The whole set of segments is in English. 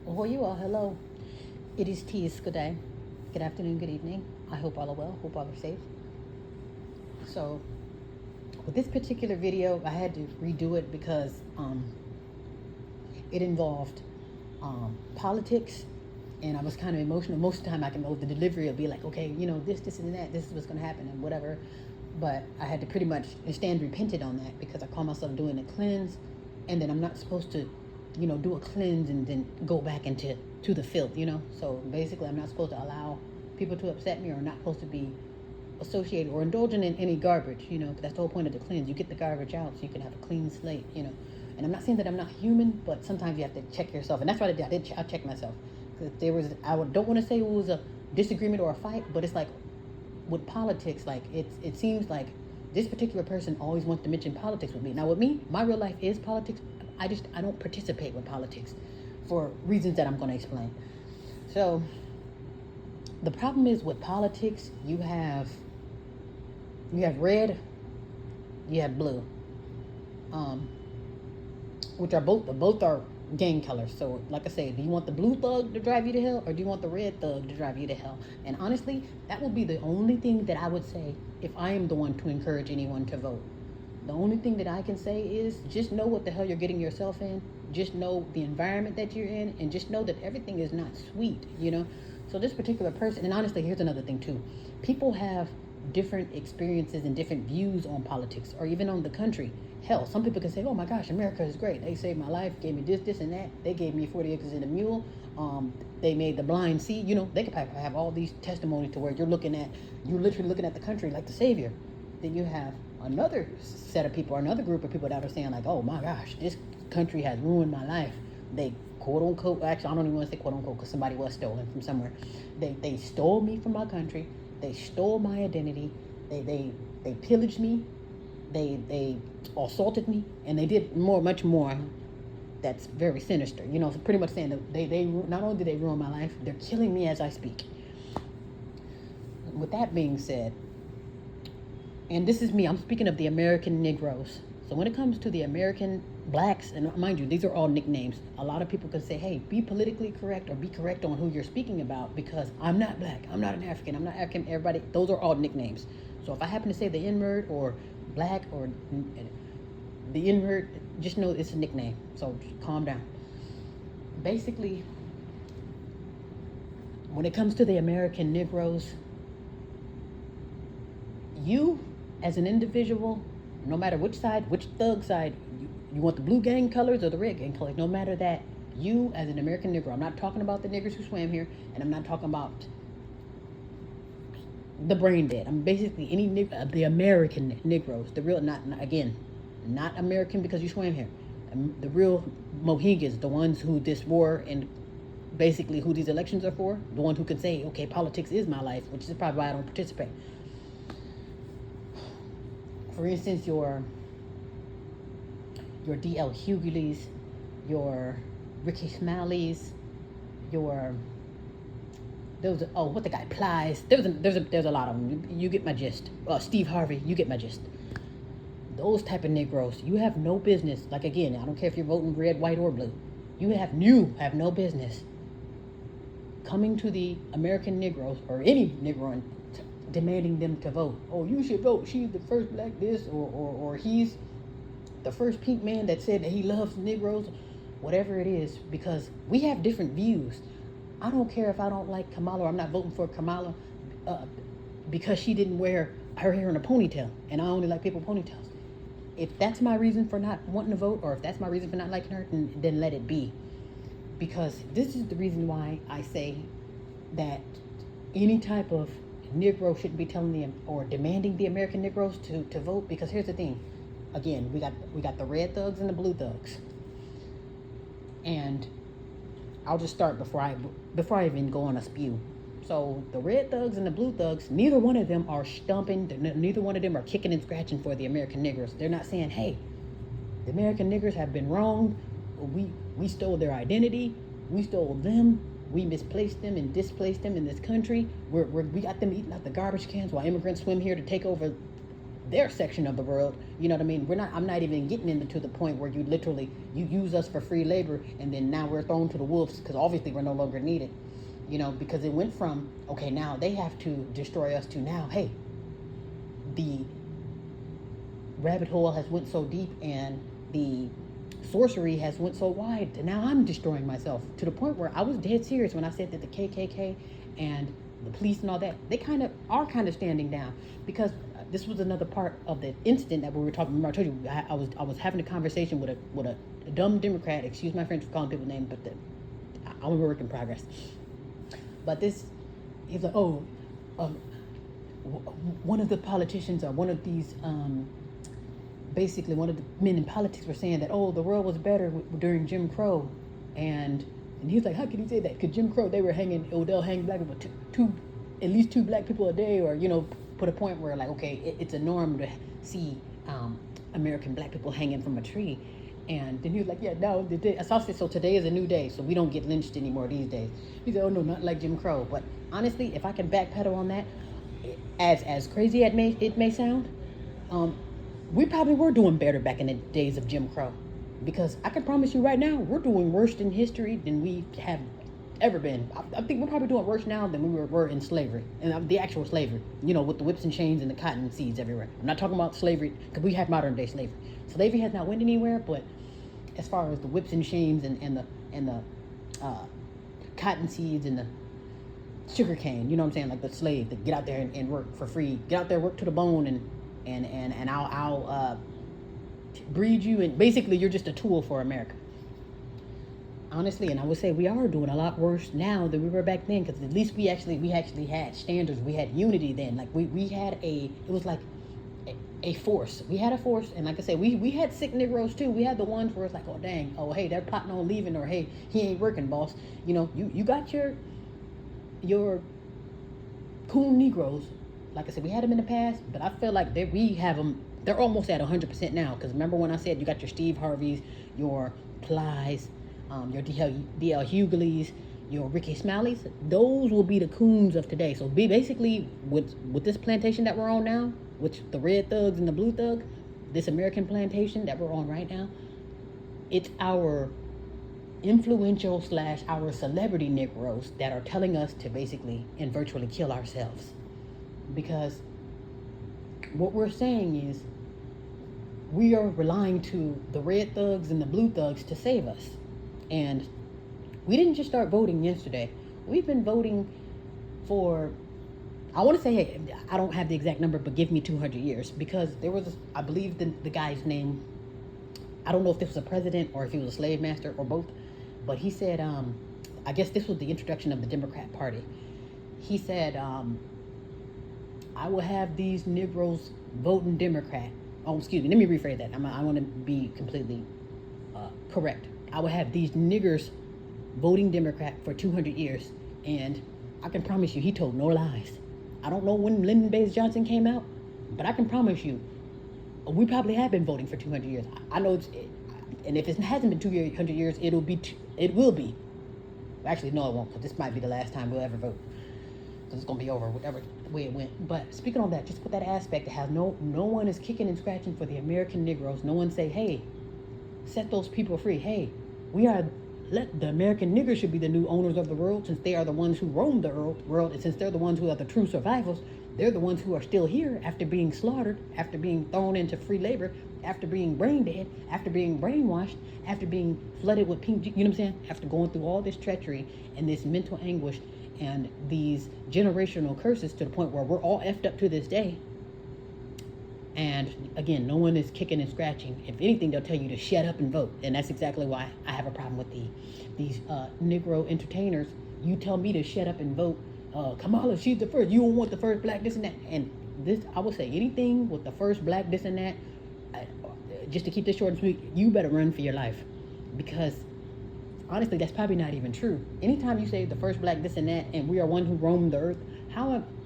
Oh, you are. Hello. It is Teas. Good day. Good afternoon. Good evening. I hope all are well. Hope all are safe. So, with this particular video, I had to redo it because it involved politics, and I was kind of emotional. Most of the time, I can know the delivery will be like, okay, this, and that. This is what's going to happen, and whatever. But I had to pretty much stand repented on that because I call myself doing a cleanse, and then I'm not supposed to do a cleanse and then go back into the filth. So basically, I'm not supposed to allow people to upset me, or not supposed to be associated or indulging in any garbage. 'Cause that's the whole point of the cleanse. You get the garbage out so you can have a clean slate. And I'm not saying that I'm not human, but sometimes you have to check yourself, and that's what I did. I checked myself because don't want to say it was a disagreement or a fight, but it's like with politics, like it seems like this particular person always wants to mention politics with me. Now with me, my real life is politics. I don't participate with politics for reasons that I'm going to explain. So the problem is with politics, you have red, you have blue, which are both are gang colors. So like I say, do you want the blue thug to drive you to hell, or do you want the red thug to drive you to hell? And honestly, that would be the only thing that I would say if I am the one to encourage anyone to vote. The only thing that I can say is just know what the hell you're getting yourself in. Just know the environment that you're in, and just know that everything is not sweet. So this particular person, and honestly, here's another thing too. People have different experiences and different views on politics, or even on the country. Hell, some people can say, oh my gosh, America is great. They saved my life, gave me this, and that. They gave me 40 acres and a mule. They made the blind see. They could have all these testimonies to where you're literally looking at the country like the savior. Then you have another set of people, or another group of people that are saying like, oh my gosh, this country has ruined my life. They quote unquote, actually I don't even want to say quote unquote because somebody was stolen from somewhere. They stole me from my country. They stole my identity. They pillaged me. They assaulted me, and they did much more. That's very sinister. So pretty much saying that they not only did they ruin my life, they're killing me as I speak. With that being said, and this is me, I'm speaking of the American Negroes. So when it comes to the American blacks, and mind you, these are all nicknames. A lot of people can say, hey, be politically correct or be correct on who you're speaking about, because I'm not black, I'm not an African, I'm not African, everybody, those are all nicknames. So if I happen to say the N-word or black or the N-word, just know it's a nickname. So calm down. Basically, when it comes to the American Negroes, you as an individual, no matter which side, which thug side, you want the blue gang colors or the red gang colors, no matter that, you as an American Negro, I'm not talking about the niggers who swam here, and I'm not talking about the brain dead. I'm basically the American Negroes, the real, not American because you swam here. The real Mohegans, the ones who this war and basically who these elections are for, the one who can say, okay, politics is my life, which is probably why I don't participate. For instance, your D.L. Hughley's, your Ricky Smiley's, what the guy Plies. There's a lot of them. You get my gist. Steve Harvey, you get my gist. Those type of Negroes, you have no business. Like again, I don't care if you're voting red, white, or blue. You have no business coming to the American Negroes or any Negro and demanding them to vote. Oh, you should vote. She's the first black this, or he's the first pink man that said that he loves Negroes, whatever it is, because we have different views. I don't care if I don't like Kamala, or I'm not voting for Kamala because she didn't wear her hair in a ponytail, and I only like people with ponytails. If that's my reason for not wanting to vote, or if that's my reason for not liking her, then let it be. Because this is the reason why I say that any type of Negro shouldn't be telling them or demanding the American Negroes to vote. Because here's the thing, again, we got the red thugs and the blue thugs, and I'll just start before I even go on a spew. So the red thugs and the blue thugs, neither one of them are stumping. Neither one of them are kicking and scratching for the American niggers. They're not saying, hey, the American niggers have been wronged. We stole their identity. We stole them. We misplaced them and displaced them in this country. We got them eating out the garbage cans while immigrants swim here to take over their section of the world. You know what I mean? I'm not even getting into the point where you literally you use us for free labor, and then now we're thrown to the wolves because obviously we're no longer needed. Because it went from, okay, now they have to destroy us, to now, hey, the rabbit hole has went so deep and the sorcery has went so wide, and now I'm destroying myself, to the point where I was dead serious when I said that the KKK and the police and all that, they are standing down, because this was another part of the incident that we were talking about. I told you I was having a conversation with a dumb Democrat. Excuse my French for calling people names, but I'm a work in progress. But he's like, one of the politicians, or one of these, basically one of the men in politics, were saying that, the world was better during Jim Crow, and he was like, how could he say that? Because Jim Crow, they'll hang black people, at least two black people a day, or put a point where, like, okay, it's a norm to see American black people hanging from a tree. And then he was like, yeah, no, so today is a new day, so we don't get lynched anymore these days. He said, oh no, not like Jim Crow. But honestly, if I can backpedal on that, as crazy as it may sound, we probably were doing better back in the days of Jim Crow, because I can promise you right now, we're doing worse in history than we have ever been. I think we're probably doing worse now than we were in slavery, and the actual slavery, with the whips and chains and the cotton seeds everywhere. I'm not talking about slavery, because we have modern day slavery. Slavery has not went anywhere, but as far as the whips and chains and the cotton seeds and the sugar cane, you know what I'm saying, like the slave that get out there and work for free, get out there, work to the bone, and I'll breed you, and basically you're just a tool for America. Honestly, and I would say we are doing a lot worse now than we were back then, because at least we actually had standards, we had unity then. Like we had it was like a force. We had a force, and like I said, we had sick Negroes too. We had the ones where it's like, oh dang, oh hey, they're plotting on leaving, or hey, he ain't working, boss. You got your coon Negroes. Like I said, we had them in the past, but I feel like we have them. They're almost at 100% now. Because remember when I said you got your Steve Harveys, your Plies, your D.L. Hughley's, your Ricky Smileys. Those will be the coons of today. So basically, with this plantation that we're on now, which the red thugs and the blue thug, this American plantation that we're on right now, it's our influential / our celebrity Negroes that are telling us to basically and virtually kill ourselves. Because what we're saying is we are relying to the red thugs and the blue thugs to save us. And we didn't just start voting yesterday. We've been voting for, I want to say, hey, I don't have the exact number, but give me 200 years. Because there was, I believe the guy's name, I don't know if this was a president or if he was a slave master or both, but he said, I guess this was the introduction of the Democrat Party. He said, I will have these Negroes voting Democrat. Oh, excuse me, let me rephrase that. I want to be completely correct. I will have these niggers voting Democrat for 200 years. And I can promise you, he told no lies. I don't know when Lyndon Baines Johnson came out, but I can promise you, we probably have been voting for 200 years. I know and if it hasn't been 200 years, it will be. Actually, no, it won't, because this might be the last time we'll ever vote. So it's going to be over, whatever way it went. But speaking on that, just with that aspect, it has no one is kicking and scratching for the American Negroes. No one say, hey, set those people free. Hey, let the American niggers should be the new owners of the world, since they are the ones who roam the world, and since they're the ones who are the true survivors. They're the ones who are still here after being slaughtered, after being thrown into free labor, after being brain dead, after being brainwashed, after being flooded with pink, you know what I'm saying? After going through all this treachery and this mental anguish and these generational curses, to the point where we're all effed up to this day. And again, no one is kicking and scratching. If anything, they'll tell you to shut up and vote. And that's exactly why I have a problem with these Negro entertainers. You tell me to shut up and vote. Kamala, she's the first. You don't want the first black this and that. And this, I would say, anything with the first black this and that, just to keep this short and sweet, you better run for your life. Because honestly, that's probably not even true. Anytime you say the first black this and that, and we are one who roamed the earth,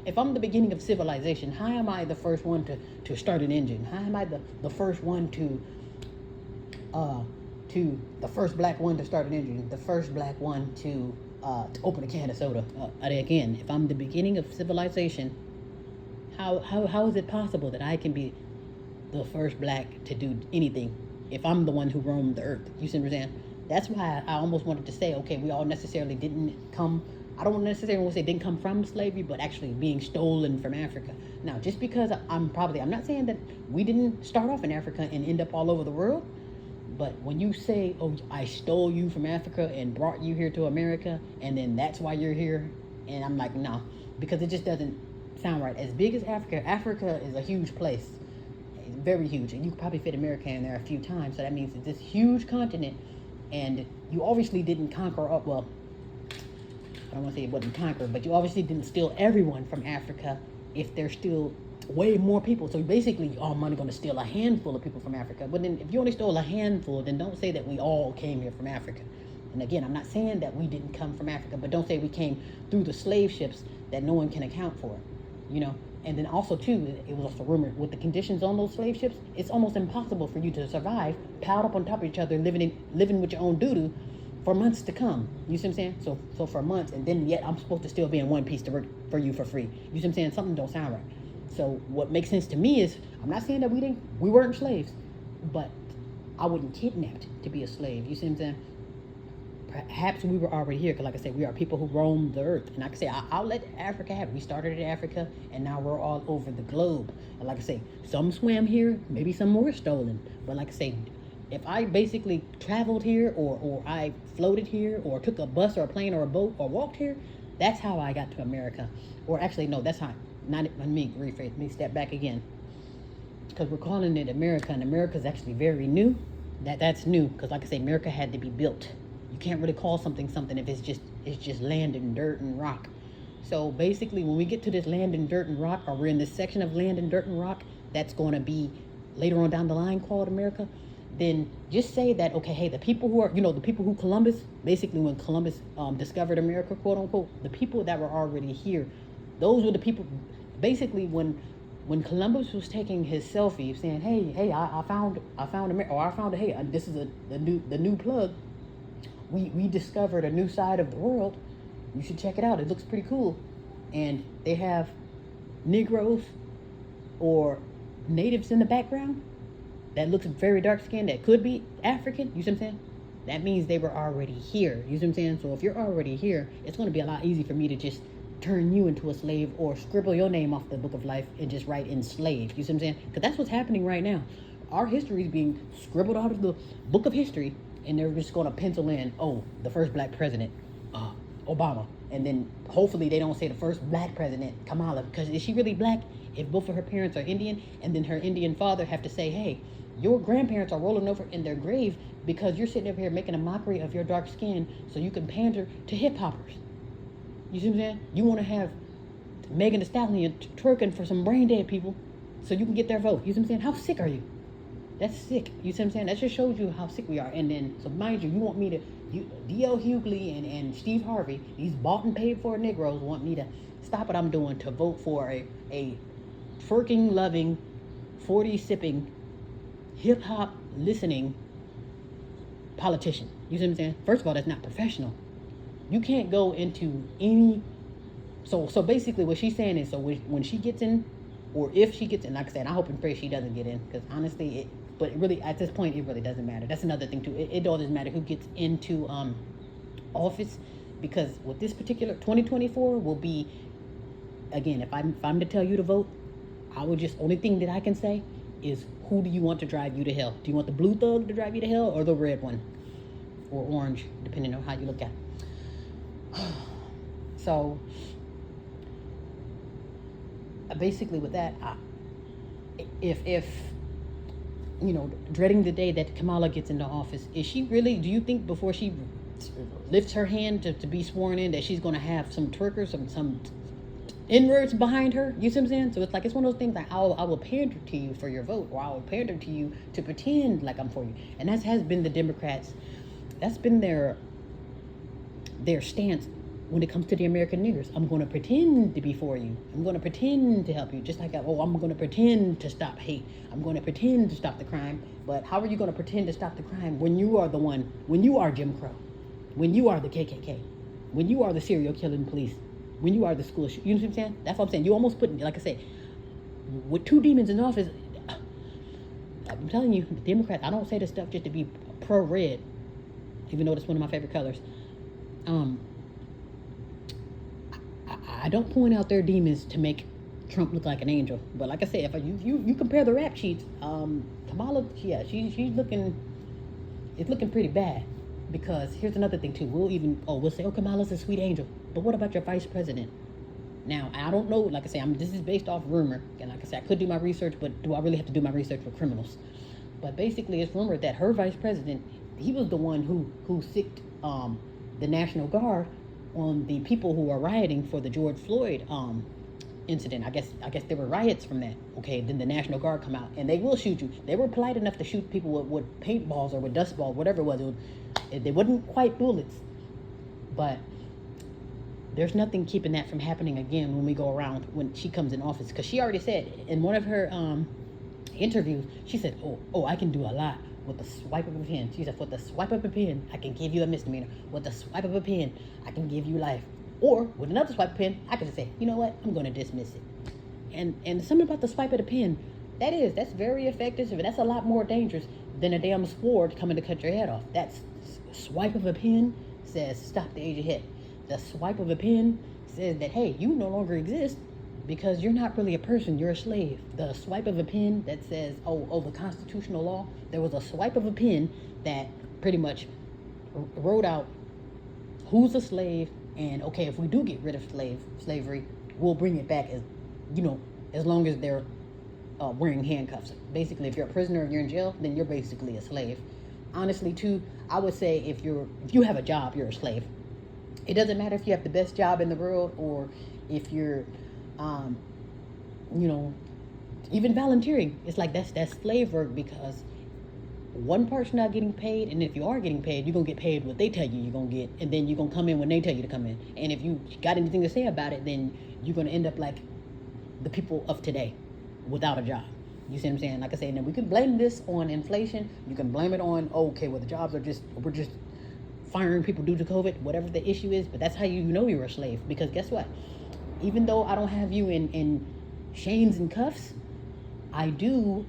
if I'm the beginning of civilization, how am I the first one to start an engine? How am I the first one to the first black one to start an engine? The first black one to open a can of soda? Again, if I'm the beginning of civilization, how is it possible that I can be the first black to do anything if I'm the one who roamed the earth. You see what I'm saying? That's why I almost wanted to say, okay, we all necessarily didn't come. I don't necessarily want to say didn't come from slavery, but actually being stolen from Africa. Now, just because I'm not saying that we didn't start off in Africa and end up all over the world, but when you say, oh, I stole you from Africa and brought you here to America, and then that's why you're here, and I'm like, no, because it just doesn't sound right. As big as Africa, Africa is a huge place. It's very huge, and you could probably fit America in there a few times, so that means it's this huge continent, and you obviously didn't conquer up, well, I don't want to say it wasn't conquered, but you obviously didn't steal everyone from Africa if there's still way more people. So basically, I'm only going to steal a handful of people from Africa. But then if you only stole a handful, then don't say that we all came here from Africa. And again, I'm not saying that we didn't come from Africa, but don't say we came through the slave ships that no one can account for, you know. And then also, too, it was also rumored, with the conditions on those slave ships, it's almost impossible for you to survive, piled up on top of each other, living with your own doo-doo for months to come. You see what I'm saying? So for months, and then yet I'm supposed to still be in one piece to work for you for free. You see what I'm saying? Something don't sound right. So what makes sense to me is, I'm not saying that we weren't slaves, but I wasn't kidnapped to be a slave. You see what I'm saying? Perhaps we were already here, because like I said, we are people who roam the earth. And like I say, I'll let Africa have it. We started in Africa, and now we're all over the globe. And like I say, some swam here, maybe some were stolen. But like I say, if I basically traveled here, or I floated here, or took a bus or a plane or a boat, or walked here, that's how I got to America. Or actually, no, that's how, not, let me rephrase, let me step back again. Because we're calling it America, and America's actually very new. That's new, because like I say, America had to be built. You can't really call something something if it's just land and dirt and rock. So basically, when we get to this land and dirt and rock, or we're in this section of land and dirt and rock, that's going to be later on down the line called America, then just say that, okay, hey, the people who are, the people who Columbus, basically when Columbus discovered America, quote unquote, the people that were already here, those were the people, basically when Columbus was taking his selfie saying, hey, I found America, or I found, hey, this is the new plug. We discovered a new side of the world. You should check it out. It looks pretty cool. And they have Negroes or natives in the background that looks very dark skinned, that could be African. You see what I'm saying? That means they were already here. You see what I'm saying? So if you're already here, it's going to be a lot easier for me to just turn you into a slave, or scribble your name off the book of life and just write enslaved. You see what I'm saying? Because that's what's happening right now. Our history is being scribbled out of the book of history, and they're just going to pencil in, oh, the first black president, Obama. And then hopefully they don't say the first black president, Kamala, because is she really black if both of her parents are Indian? And then her Indian father have to say, hey, your grandparents are rolling over in their grave because you're sitting up here making a mockery of your dark skin so you can pander to hip-hoppers. You see what I'm saying? You want to have Megan Thee Stallion twerking for some brain dead people so you can get their vote. You see what I'm saying? How sick are you? That's sick. You see what I'm saying? That just shows you how sick we are. And then, so mind you, you want me to, D.L. Hughley and Steve Harvey, these bought and paid for Negroes, want me to stop what I'm doing to vote for a twerking loving, 40 sipping, hip hop listening politician. You see what I'm saying? First of all, that's not professional. You can't go into any, so basically what she's saying is, so when she gets in, or if she gets in, like I said, I hope and pray she doesn't get in, because honestly, but it really, at this point, it really doesn't matter. That's another thing too. It doesn't matter who gets into office, because with this particular 2024 will be, again, if I'm to tell you to vote, I would just, only thing that I can say is, who do you want to drive you to hell? Do you want the blue thug to drive you to hell, or the red one, or orange, depending on how you look at it? So basically with that, if dreading the day that Kamala gets into office, is she really, do you think before she lifts her hand to be sworn in that she's going to have some twerkers, some inroads behind her? You see what I'm saying? So it's like, it's one of those things like, I will pander to you for your vote, or I will pander to you to pretend like I'm for you. And that has been the Democrats, that's been their stance when it comes to the American niggers. I'm going to pretend to be for you. I'm going to pretend to help you. Just like, I'm going to pretend to stop hate. I'm going to pretend to stop the crime. But how are you going to pretend to stop the crime when you are the one, when you are Jim Crow, when you are the KKK, when you are the serial killing police, when you are the school you know what I'm saying? That's what I'm saying. You almost put, like I said, with two demons in office, I'm telling you, the Democrats, I don't say this stuff just to be pro-red, even though it's one of my favorite colors. Um, I don't point out their demons to make Trump look like an angel. But like I said, if you compare the rap sheets, Kamala, yeah, she's looking, it's looking pretty bad. Because here's another thing too. We'll say, oh, Kamala's a sweet angel. But what about your vice president? Now, I don't know. Like I say, this is based off rumor. And like I said, I could do my research, but do I really have to do my research for criminals? But basically, it's rumored that her vice president, he was the one who sicked the National Guard on the people who were rioting for the George Floyd incident. I guess there were riots from that. Okay, then the National Guard come out and they will shoot you. They were polite enough to shoot people with paintballs or with dust balls, whatever it was. They wasn't quite bullets, but there's nothing keeping that from happening again when we go around when she comes in office. Because she already said in one of her interviews, she said, oh, I can do a lot with the swipe of a pen. She said, with the swipe of a pen, I can give you a misdemeanor. With the swipe of a pen, I can give you life. Or with another swipe of pen, I can just say, you know what, I'm going to dismiss it. And something about the swipe of the pen, that's very effective. That's a lot more dangerous than a damn sword coming to cut your head off. That's swipe of a pen says stop the age of hit. The swipe of a pen says that, hey, you no longer exist because you're not really a person, you're a slave. The swipe of a pen that says, oh, the constitutional law, there was a swipe of a pen that pretty much wrote out who's a slave, and okay, if we do get rid of slavery, we'll bring it back as long as they're wearing handcuffs. Basically, if you're a prisoner and you're in jail, then you're basically a slave. Honestly, too, I would say if you have a job, you're a slave. It doesn't matter if you have the best job in the world or if you're, even volunteering. It's like that's slave work, because one part's not getting paid, and if you are getting paid, you're gonna get paid what they tell you you're gonna get, and then you're gonna come in when they tell you to come in. And if you got anything to say about it, then you're gonna end up like the people of today, without a job. You see what I'm saying? Like I say, now we can blame this on inflation. You can blame it on, the jobs we're just firing people due to COVID, whatever the issue is. But that's how you know you're a slave. Because guess what? Even though I don't have you in chains and cuffs, I do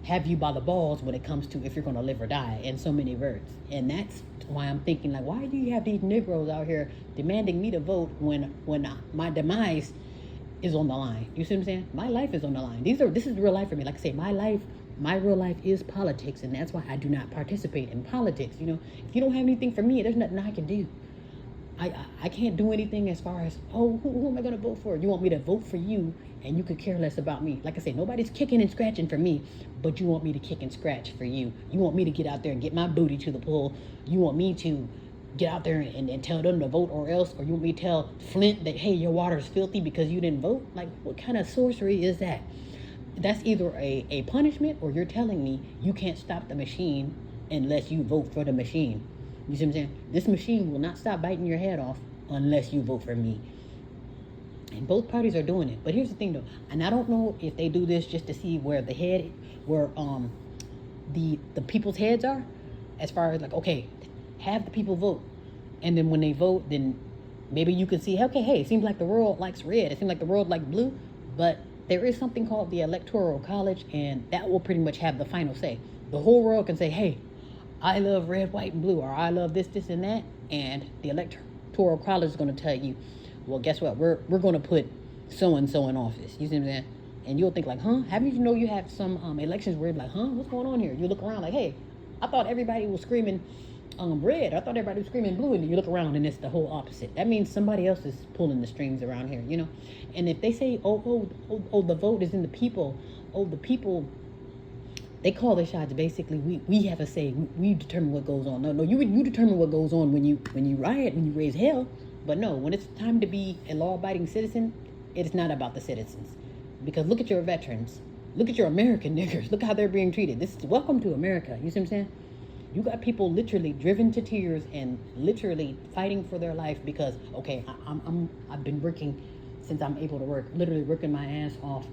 have you by the balls when it comes to if you're going to live or die, in so many words. And that's why I'm thinking, like, why do you have these Negroes out here demanding me to vote when my demise is on the line? You see what I'm saying? My life is on the line. This is real life for me. Like I say, my real life is politics, and that's why I do not participate in politics. If you don't have anything for me, there's nothing I can do. I can't do anything as far as, who am I going to vote for? You want me to vote for you, and you could care less about me. Like I say, nobody's kicking and scratching for me, but you want me to kick and scratch for you. You want me to get out there and get my booty to the pool. You want me to get out there and tell them to vote or else, or you want me to tell Flint that, hey, your water is filthy because you didn't vote? Like, what kind of sorcery is that? That's either a punishment, or you're telling me you can't stop the machine unless you vote for the machine. You see what I'm saying? This machine will not stop biting your head off unless you vote for me. And both parties are doing it. But here's the thing, though. And I don't know if they do this just to see where the people's heads are, as far as like, okay, have the people vote. And then when they vote, then maybe you can see, okay, hey, it seems like the world likes red. It seems like the world likes blue. But there is something called the Electoral College, and that will pretty much have the final say. The whole world can say, hey, I love red, white, and blue, or I love this, and that. And the Electoral College is going to tell you, well, guess what? We're going to put so-and-so in office. You see what I'm saying? And you'll think like, haven't you have some elections where you're like, what's going on here? You look around like, hey, I thought everybody was screaming red. I thought everybody was screaming blue. And then you look around and it's the whole opposite. That means somebody else is pulling the strings around here, And if they say, the vote is in the people. The people, they call their shots. Basically, we have a say. We determine what goes on. No, you determine what goes on when you riot, when you raise hell. But no, when it's time to be a law-abiding citizen, it's not about the citizens. Because look at your veterans. Look at your American niggers. Look how they're being treated. This is welcome to America. You see what I'm saying? You got people literally driven to tears and literally fighting for their life because, okay, I've been working since I'm able to work, literally working my ass off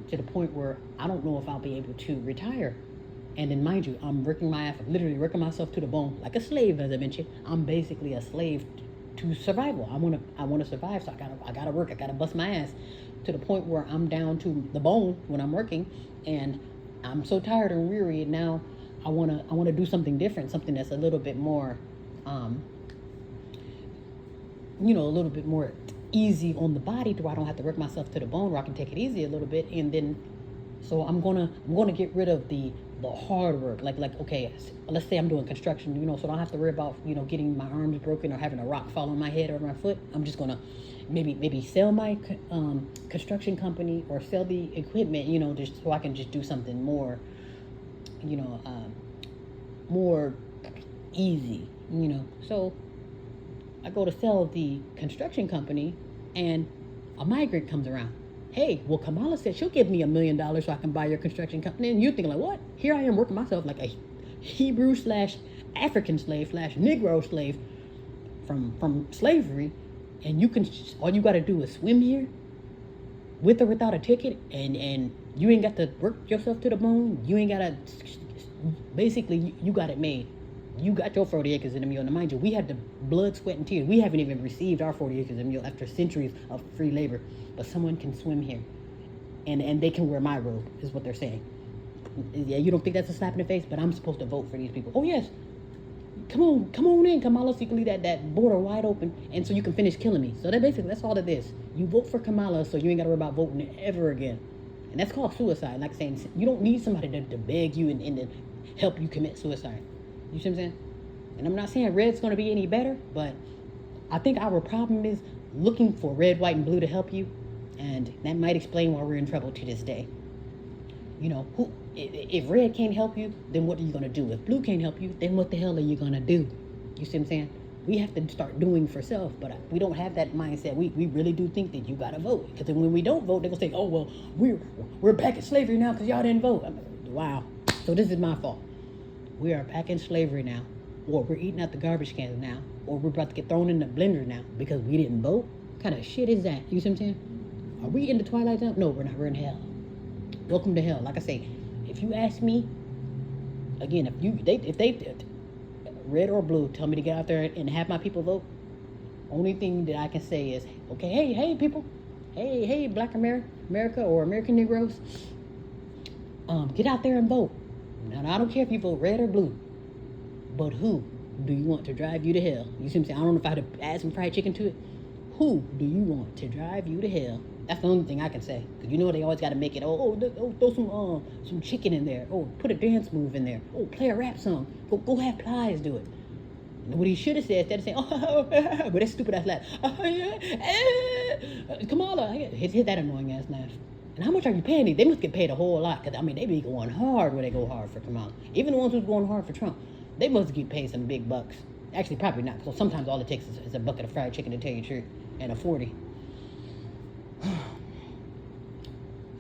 to the point where I don't know if I'll be able to retire. And then mind you, I'm working my ass, literally working myself to the bone like a slave, as I mentioned. I'm basically a slave to survival. I want to survive, so I gotta work. I gotta bust my ass to the point where I'm down to the bone when I'm working, and I'm so tired and weary, and now I wanna do something different, something that's a little bit more, um, a little bit more easy on the body, to where I don't have to work myself to the bone, where I can take it easy a little bit, and then so I'm gonna get rid of the hard work. Like okay, let's say I'm doing construction, so I don't have to worry about getting my arms broken or having a rock fall on my head or my foot. I'm just gonna maybe sell my construction company, or sell the equipment, just so I can just do something more, you know, um, more easy. So I go to sell the construction company, and a migrant comes around. Hey, well, Kamala said she'll give me $1 million so I can buy your construction company. And you're thinking like, what? Here I am working myself like a Hebrew slash African slave slash Negro slave from slavery, and all you got to do is swim here, with or without a ticket, and you ain't got to work yourself to the bone. You ain't got to. Basically, you got it made. You got your 40 acres in the mule. Now, mind you, we had the blood, sweat, and tears. We haven't even received our 40 acres in the mule after centuries of free labor. But someone can swim here, and they can wear my robe, is what they're saying. Yeah, you don't think that's a slap in the face? But I'm supposed to vote for these people. Oh, yes. Come on in, Kamala, so you can leave that border wide open, and so you can finish killing me. So that's all it is. You vote for Kamala, so you ain't got to worry about voting ever again. And that's called suicide. Like saying, you don't need somebody to beg you and to help you commit suicide. You see what I'm saying? And I'm not saying red's going to be any better, but I think our problem is looking for red, white, and blue to help you. And that might explain why we're in trouble to this day. If red can't help you, then what are you going to do? If blue can't help you, then what the hell are you going to do? You see what I'm saying? We have to start doing for self, but we don't have that mindset. We really do think that you got to vote. Because when we don't vote, they're going to say, oh, well, we're back in slavery now because y'all didn't vote. Wow. So this is my fault. We are back in slavery now, or we're eating out the garbage cans now, or we're about to get thrown in the blender now because we didn't vote. What kind of shit is that? You see what I'm saying? Are we in the twilight zone? No, we're not. We're in hell. Welcome to hell. Like I say, if you ask me, again, if they red or blue tell me to get out there and have my people vote, only thing that I can say is, okay, hey people, hey Black America or American Negroes, get out there and vote. Now I don't care if you vote red or blue, but who do you want to drive you to hell? You see what I'm saying? I don't know if I had to add some fried chicken to it. Who do you want to drive you to hell? That's the only thing I can say. Because they always got to make it, throw some chicken in there. Oh, put a dance move in there. Oh, play a rap song. Go have Plies do it. And what he should have said, instead of saying, but that stupid ass laugh. Kamala, hit that annoying ass laugh. And how much are you paying these? They must get paid a whole lot. Because, they be going hard when they go hard for Kamala. Even the ones who's going hard for Trump, they must get paid some big bucks. Actually, probably not. So sometimes all it takes is a bucket of fried chicken, to tell you the truth, and a 40.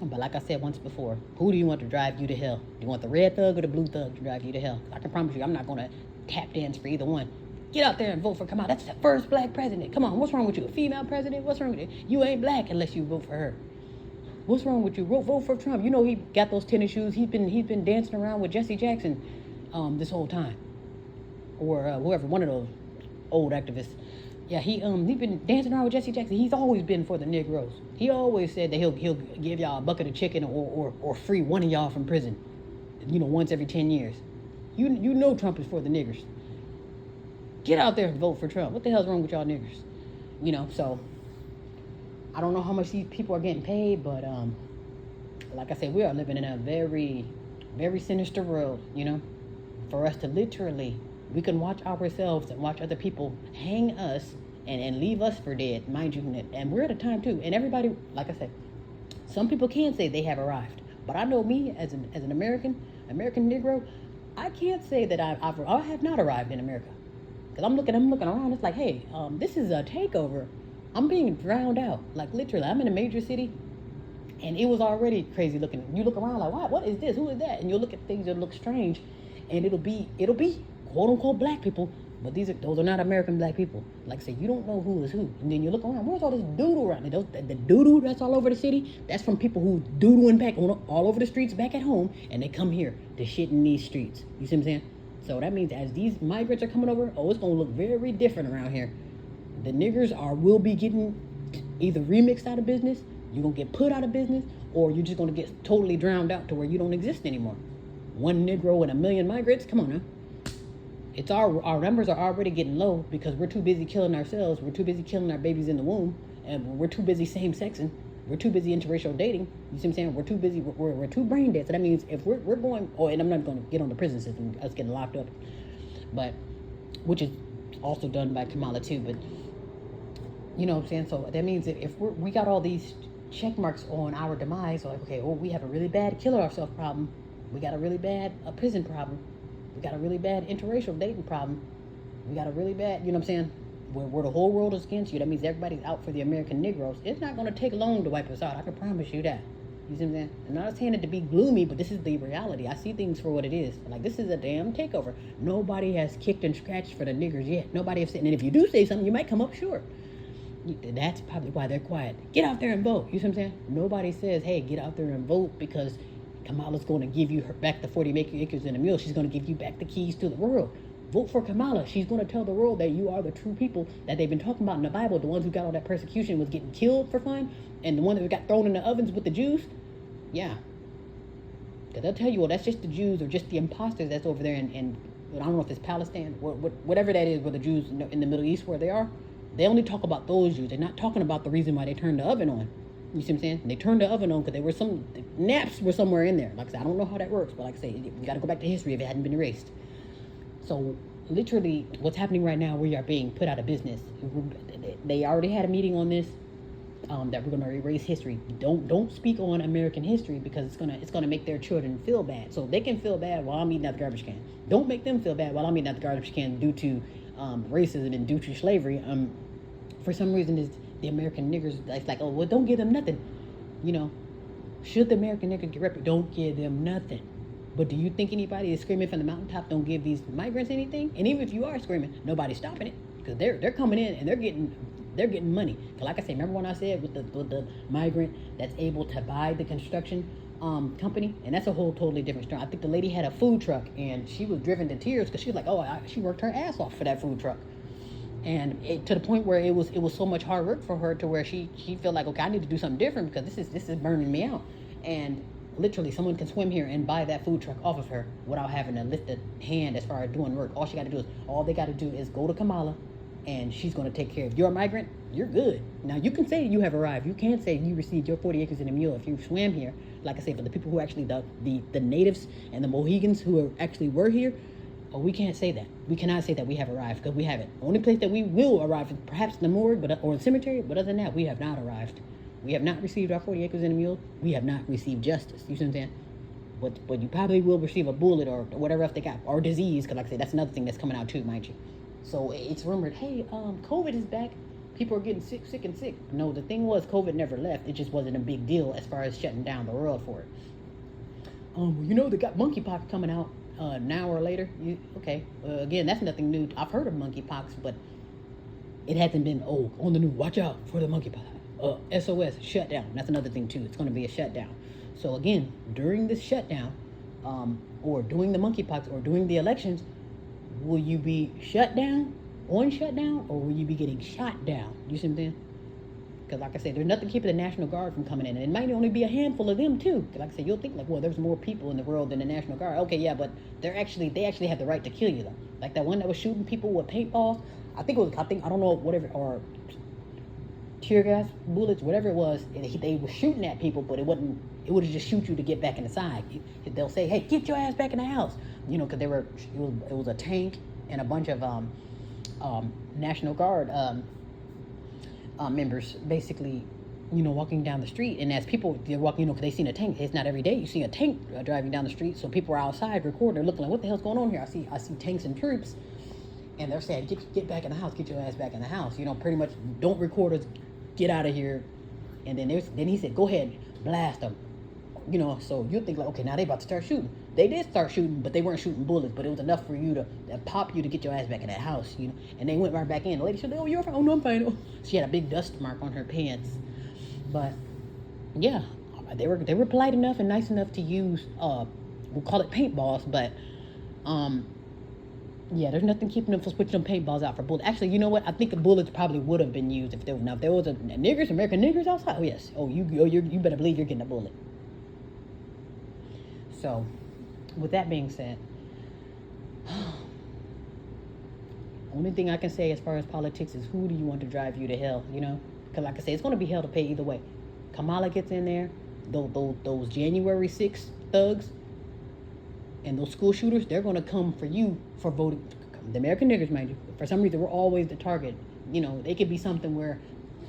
But like I said once before, who do you want to drive you to hell? Do you want the red thug or the blue thug to drive you to hell? I can promise you, I'm not going to tap dance for either one. Get out there and vote for Kamala. That's the first black president. Come on, what's wrong with you? A female president? What's wrong with you? You ain't black unless you vote for her. What's wrong with you? Vote for Trump. He got those tennis shoes. He's been dancing around with Jesse Jackson this whole time, or whoever, one of those old activists. Yeah, he been dancing around with Jesse Jackson. He's always been for the Negroes. He always said that he'll give y'all a bucket of chicken or free one of y'all from prison, once every 10 years. You know Trump is for the niggers. Get out there and vote for Trump. What the hell's wrong with y'all niggers? So I don't know how much these people are getting paid, but like I said, we are living in a very, very sinister world, for us to literally, we can watch ourselves and watch other people hang us and leave us for dead, mind you. And we're at a time too. And everybody, like I said, some people can say they have arrived. But I know me as an American Negro, I can't say that I have not arrived in America. Because I'm looking around, it's like, hey, this is a takeover. I'm being drowned out. Like literally, I'm in a major city and it was already crazy looking. You look around like, what is this? Who is that? And you'll look at things that look strange, and it'll be quote unquote black people, but those are not American black people. Like I say, you don't know who is who. And then you look around, where's all this doodle around there? The doodle that's all over the city, that's from people who doodling back all over the streets back at home, and they come here to shit in these streets. You see what I'm saying? So that means as these migrants are coming over, it's gonna look very different around here. The niggers will be getting either remixed out of business, you're gonna get put out of business, or you're just going to get totally drowned out to where you don't exist anymore. One Negro and a million migrants? Come on now. It's our numbers are already getting low because we're too busy killing ourselves. We're too busy killing our babies in the womb, and we're too busy same-sexing. We're too busy interracial dating. You see what I'm saying? We're too busy. We're too brain dead. So that means if we're going, and I'm not going to get on the prison system, us getting locked up, but which is also done by Kamala too. But you know what I'm saying? So that means that if we got all these check marks on our demise, like, okay, we have a really bad kill ourselves problem. We got a really bad prison problem. We got a really bad interracial dating problem. We got a really bad, you know what I'm saying? Where the whole world is against you. That means everybody's out for the American Negroes. It's not going to take long to wipe us out. I can promise you that. You see what I'm saying? I'm not saying it to be gloomy, but this is the reality. I see things for what it is. Like, this is a damn takeover. Nobody has kicked and scratched for the niggers yet. Nobody has said, and if you do say something, you might come up short. That's probably why they're quiet. Get out there and vote. You see what I'm saying? Nobody says, hey, get out there and vote because Kamala's going to give you back the 40 acres and a mule. She's going to give you back the keys to the world. Vote for Kamala. She's going to tell the world that you are the true people that they've been talking about in the Bible. The ones who got all that persecution was getting killed for fun, and the one that got thrown in the ovens with the Jews. Yeah. Because they'll tell you, well, that's just the Jews or just the imposters that's over there in I don't know if it's Palestine, whatever that is, where the Jews in the Middle East where they are. They only talk about those Jews. They're not talking about the reason why they turned the oven on. You see what I'm saying? They turned the oven on because there were some naps were somewhere in there. Like I said, I don't know how that works, but like I say, we got to go back to history if it hadn't been erased. So literally, what's happening right now, we are being put out of business. They already had a meeting on this. That we're going to erase history. Don't speak on American history because it's gonna make their children feel bad. So they can feel bad while I'm eating out the garbage can. Don't make them feel bad while I'm eating out the garbage can due to racism and due to slavery. For some reason, is the American niggers. It's like, oh well, don't give them nothing. You know, should the American nigger get rep? Don't give them nothing. But do you think anybody is screaming from the mountaintop? Don't give these migrants anything. And even if you are screaming, nobody's stopping it because they're coming in and they're getting money. Cause like I say, remember when I said with the migrant that's able to buy the construction company, and that's a whole totally different story. I think the lady had a food truck and she was driven to tears because she was like, she worked her ass off for that food truck, and to the point where it was so much hard work for her to where she felt like, okay, I need to do something different because this is burning me out. And literally, someone can swim here and buy that food truck off of her without having to lift a hand as far as doing work. All they got to do is go to Kamala, and she's going to take care of your migrant. You're good. Now, you can say you have arrived. You can't say you received your 40 acres and a mule if you swam here. Like I say, for the people who actually, the natives and the Mohegans who actually were here, we can't say that. We cannot say that we have arrived because we haven't. The only place that we will arrive is perhaps the morgue or the cemetery, but other than that, we have not arrived. We have not received our 40 acres and a mule. We have not received justice. You see what I'm saying? But you probably will receive a bullet or whatever else they got, or disease, because like I say, that's another thing that's coming out too, mind you. So it's rumored, hey, COVID is back. People are getting sick. No, the thing was, COVID never left. It just wasn't a big deal as far as shutting down the world for it. They got monkeypox coming out an hour later. Again, that's nothing new. I've heard of monkeypox, but it hasn't been, on the news, watch out for the monkeypox. SOS, shutdown. That's another thing too. It's going to be a shutdown. So again, during this shutdown, or during the monkeypox, or during the elections, will you be shut down, or will you be getting shot down? You see what I'm saying? Because like I said, there's nothing keeping the National Guard from coming in. And it might only be a handful of them too. Because like I said, you'll think like, well, there's more people in the world than the National Guard. Okay, yeah, but they actually have the right to kill you though. Like that one that was shooting people with paintballs. I don't know, whatever, or tear gas, bullets, whatever it was. They were shooting at people, but it would just shoot you to get back in the side. They'll say, hey, get your ass back in the house. Because it was a tank and a bunch of National Guard members basically, walking down the street. And as people, they're walking, because they seen a tank. It's not every day you see a tank driving down the street. So people are outside recording. They're looking like, what the hell's going on here? I see tanks and troops. And they're saying, get back in the house. Get your ass back in the house. Pretty much don't record us. Get out of here. And then he said, go ahead, blast them. So you think like, okay, now they about to start shooting. They did start shooting, but they weren't shooting bullets. But it was enough for you to pop you to get your ass back in that house, And they went right back in. The lady said, oh, you're fine. Oh, no, I'm fine. Oh. She had a big dust mark on her pants. But, yeah, they were polite enough and nice enough to use, we'll call it paintballs. But Yeah, there's nothing keeping them from switching them paintballs out for bullets. Actually, you know what? I think bullets probably would have been used if there was, now if there was a niggers, American niggers outside. Oh yes. Oh, you better believe you're getting a bullet. So, with that being said, only thing I can say as far as politics is who do you want to drive you to hell? You know, because like I say, it's going to be hell to pay either way. Kamala gets in there. Those January 6th thugs and those school shooters, they're going to come for you for voting. The American niggers, mind you. For some reason, we're always the target. You know, they could be something where,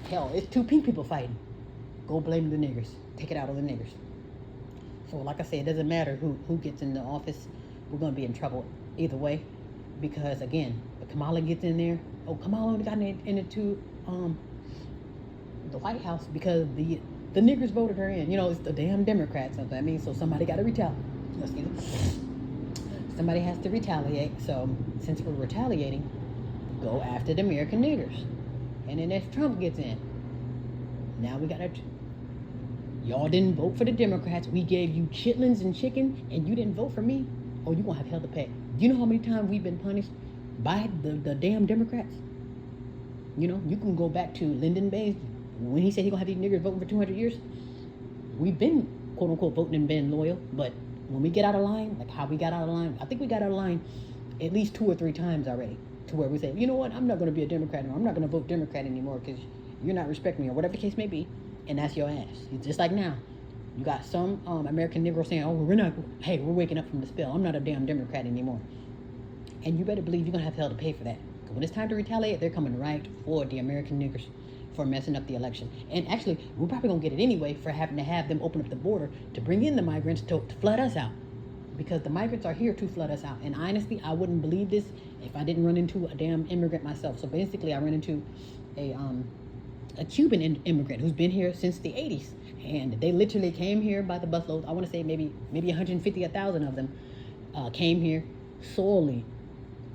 hell, it's two pink people fighting. Go blame the niggers. Take it out on the niggers. So, like I said, it doesn't matter who gets in the office. We're going to be in trouble either way. Because, again, if Kamala gets in there. Oh, Kamala only got into the White House because the niggers voted her in. You know, it's the damn Democrats. I mean, so somebody got to retaliate. Somebody has to retaliate. So since we're retaliating, go after the American niggers. And then if Trump gets in, now we got to. Y'all didn't vote for the Democrats. We gave you chitlins and chicken, and you didn't vote for me. Oh, you gonna have hell to pay. You know how many times we've been punished by the damn Democrats? You know, you can go back to Lyndon Baines when he said he gonna have these niggers voting for 200 years. We've been quote unquote voting and been loyal, but when we get out of line, like how we got out of line, I think we got out of line at least 2 or 3 times already, to where we say, you know what, I'm not going to be a Democrat anymore. I'm not going to vote Democrat anymore because you're not respecting me, or whatever the case may be, and that's your ass. It's just like now, you got some American Negro saying, oh, we're waking up from the spell. I'm not a damn Democrat anymore. And you better believe you're going to have hell to pay for that. Because when it's time to retaliate, they're coming right for the American niggers for messing up the election. And actually, we're probably going to get it anyway for having to have them open up the border to bring in the migrants to flood us out. Because the migrants are here to flood us out. And honestly, I wouldn't believe this if I didn't run into a damn immigrant myself. So basically, I ran into a Cuban immigrant who's been here since the 80s. And they literally came here by the busloads. I want to say maybe 150, 1,000 of them came here solely